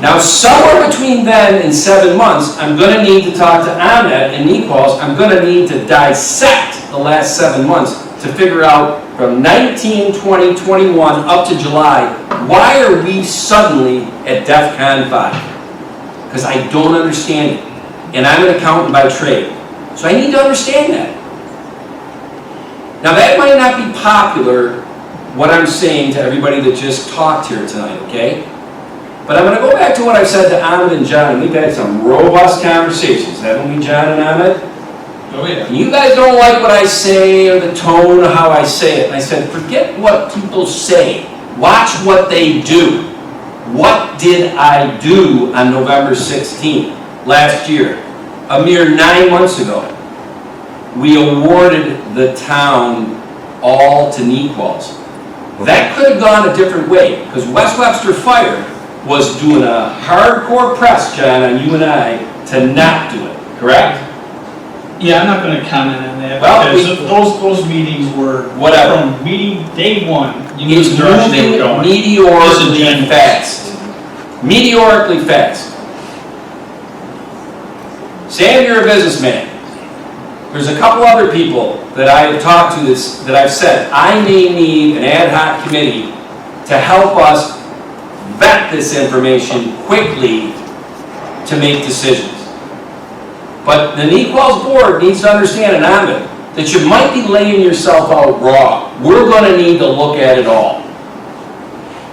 Now, somewhere between then and 7 months, I'm going to need to talk to Ahmed and NEQUALS. I'm going to need to dissect the last 7 months to figure out from 19, 20, 21 up to July, why are we suddenly at DEFCON 5? Because I don't understand it. And I'm an accountant by trade. So I need to understand that. Now, that might not be popular, what I'm saying to everybody that just talked here tonight, okay? But I'm going to go back to what I've said to Ahmed and John, and we've had some robust conversations, haven't we, John and Ahmed? Oh, yeah. And you guys don't like what I say or the tone of how I say it. And I said, forget what people say. Watch what they do. What did I do on November 16th last year? A mere 9 months ago. We awarded the town all to NEQUALS. That could have gone a different way, because West Webster Fire was doing a hardcore press, John, on you and I, to not do it, correct? Yeah, I'm not going to comment on that, Well, because those meetings were, whatever. from meeting day one, you knew It's the direction they were moving going. meteorically fast. Meteorically fast. Sam, you're a businessman. There's a couple other people that I have talked to that I've said, I may need an ad hoc committee to help us vet this information quickly to make decisions. But the NEQUALS board needs to understand, and Ahmed, that you might be laying yourself out raw. We're going to need to look at it all.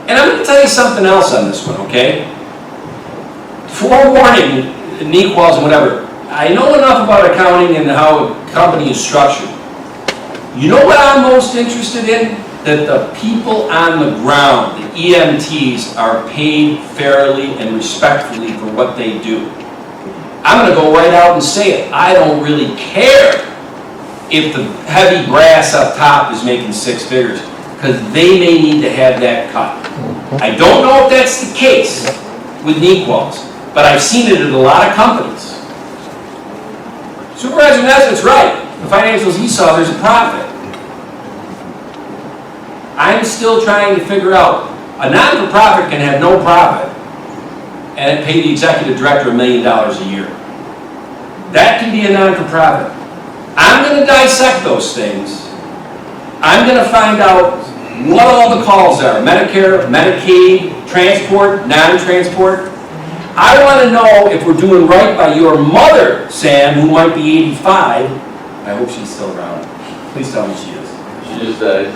And I'm going to tell you something else on this one, okay? Forewarning, NEQUALS and whatever, I know enough about accounting and how a company is structured. You know what I'm most interested in? That the people on the ground, the EMTs, are paid fairly and respectfully for what they do. I'm going to go right out and say it. I don't really care if the heavy brass up top is making 6 figures, because they may need to have that cut. I don't know if that's the case with NEQUALS, but I've seen it at a lot of companies. Supervisor Nesbitt's right. The financials he saw, there's a profit. I'm still trying to figure out, a non-for-profit can have no profit and pay the executive director $1 million a year. That can be a non-for-profit. I'm going to dissect those things. I'm going to find out what all the calls are. Medicare, Medicaid, transport, non-transport. I want to know if we're doing right by your mother, Sam, who might be 85. I hope she's still around. Please tell me she is. She just died.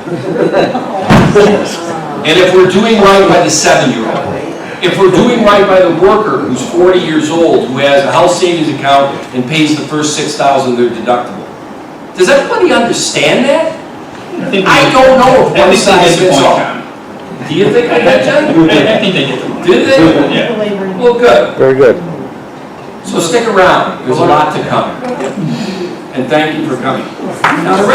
And if we're doing right by the 7-year-old. if we're doing right by the worker who's 40 years old, who has a health savings account and pays the first $6,000 their deductible. Does everybody understand that? I don't know if one size fits all. Do you think I get that? I think they get the point. Did they? Yeah. Well, good. Very good. So stick around, there's a lot to come. And thank you for coming. Now, the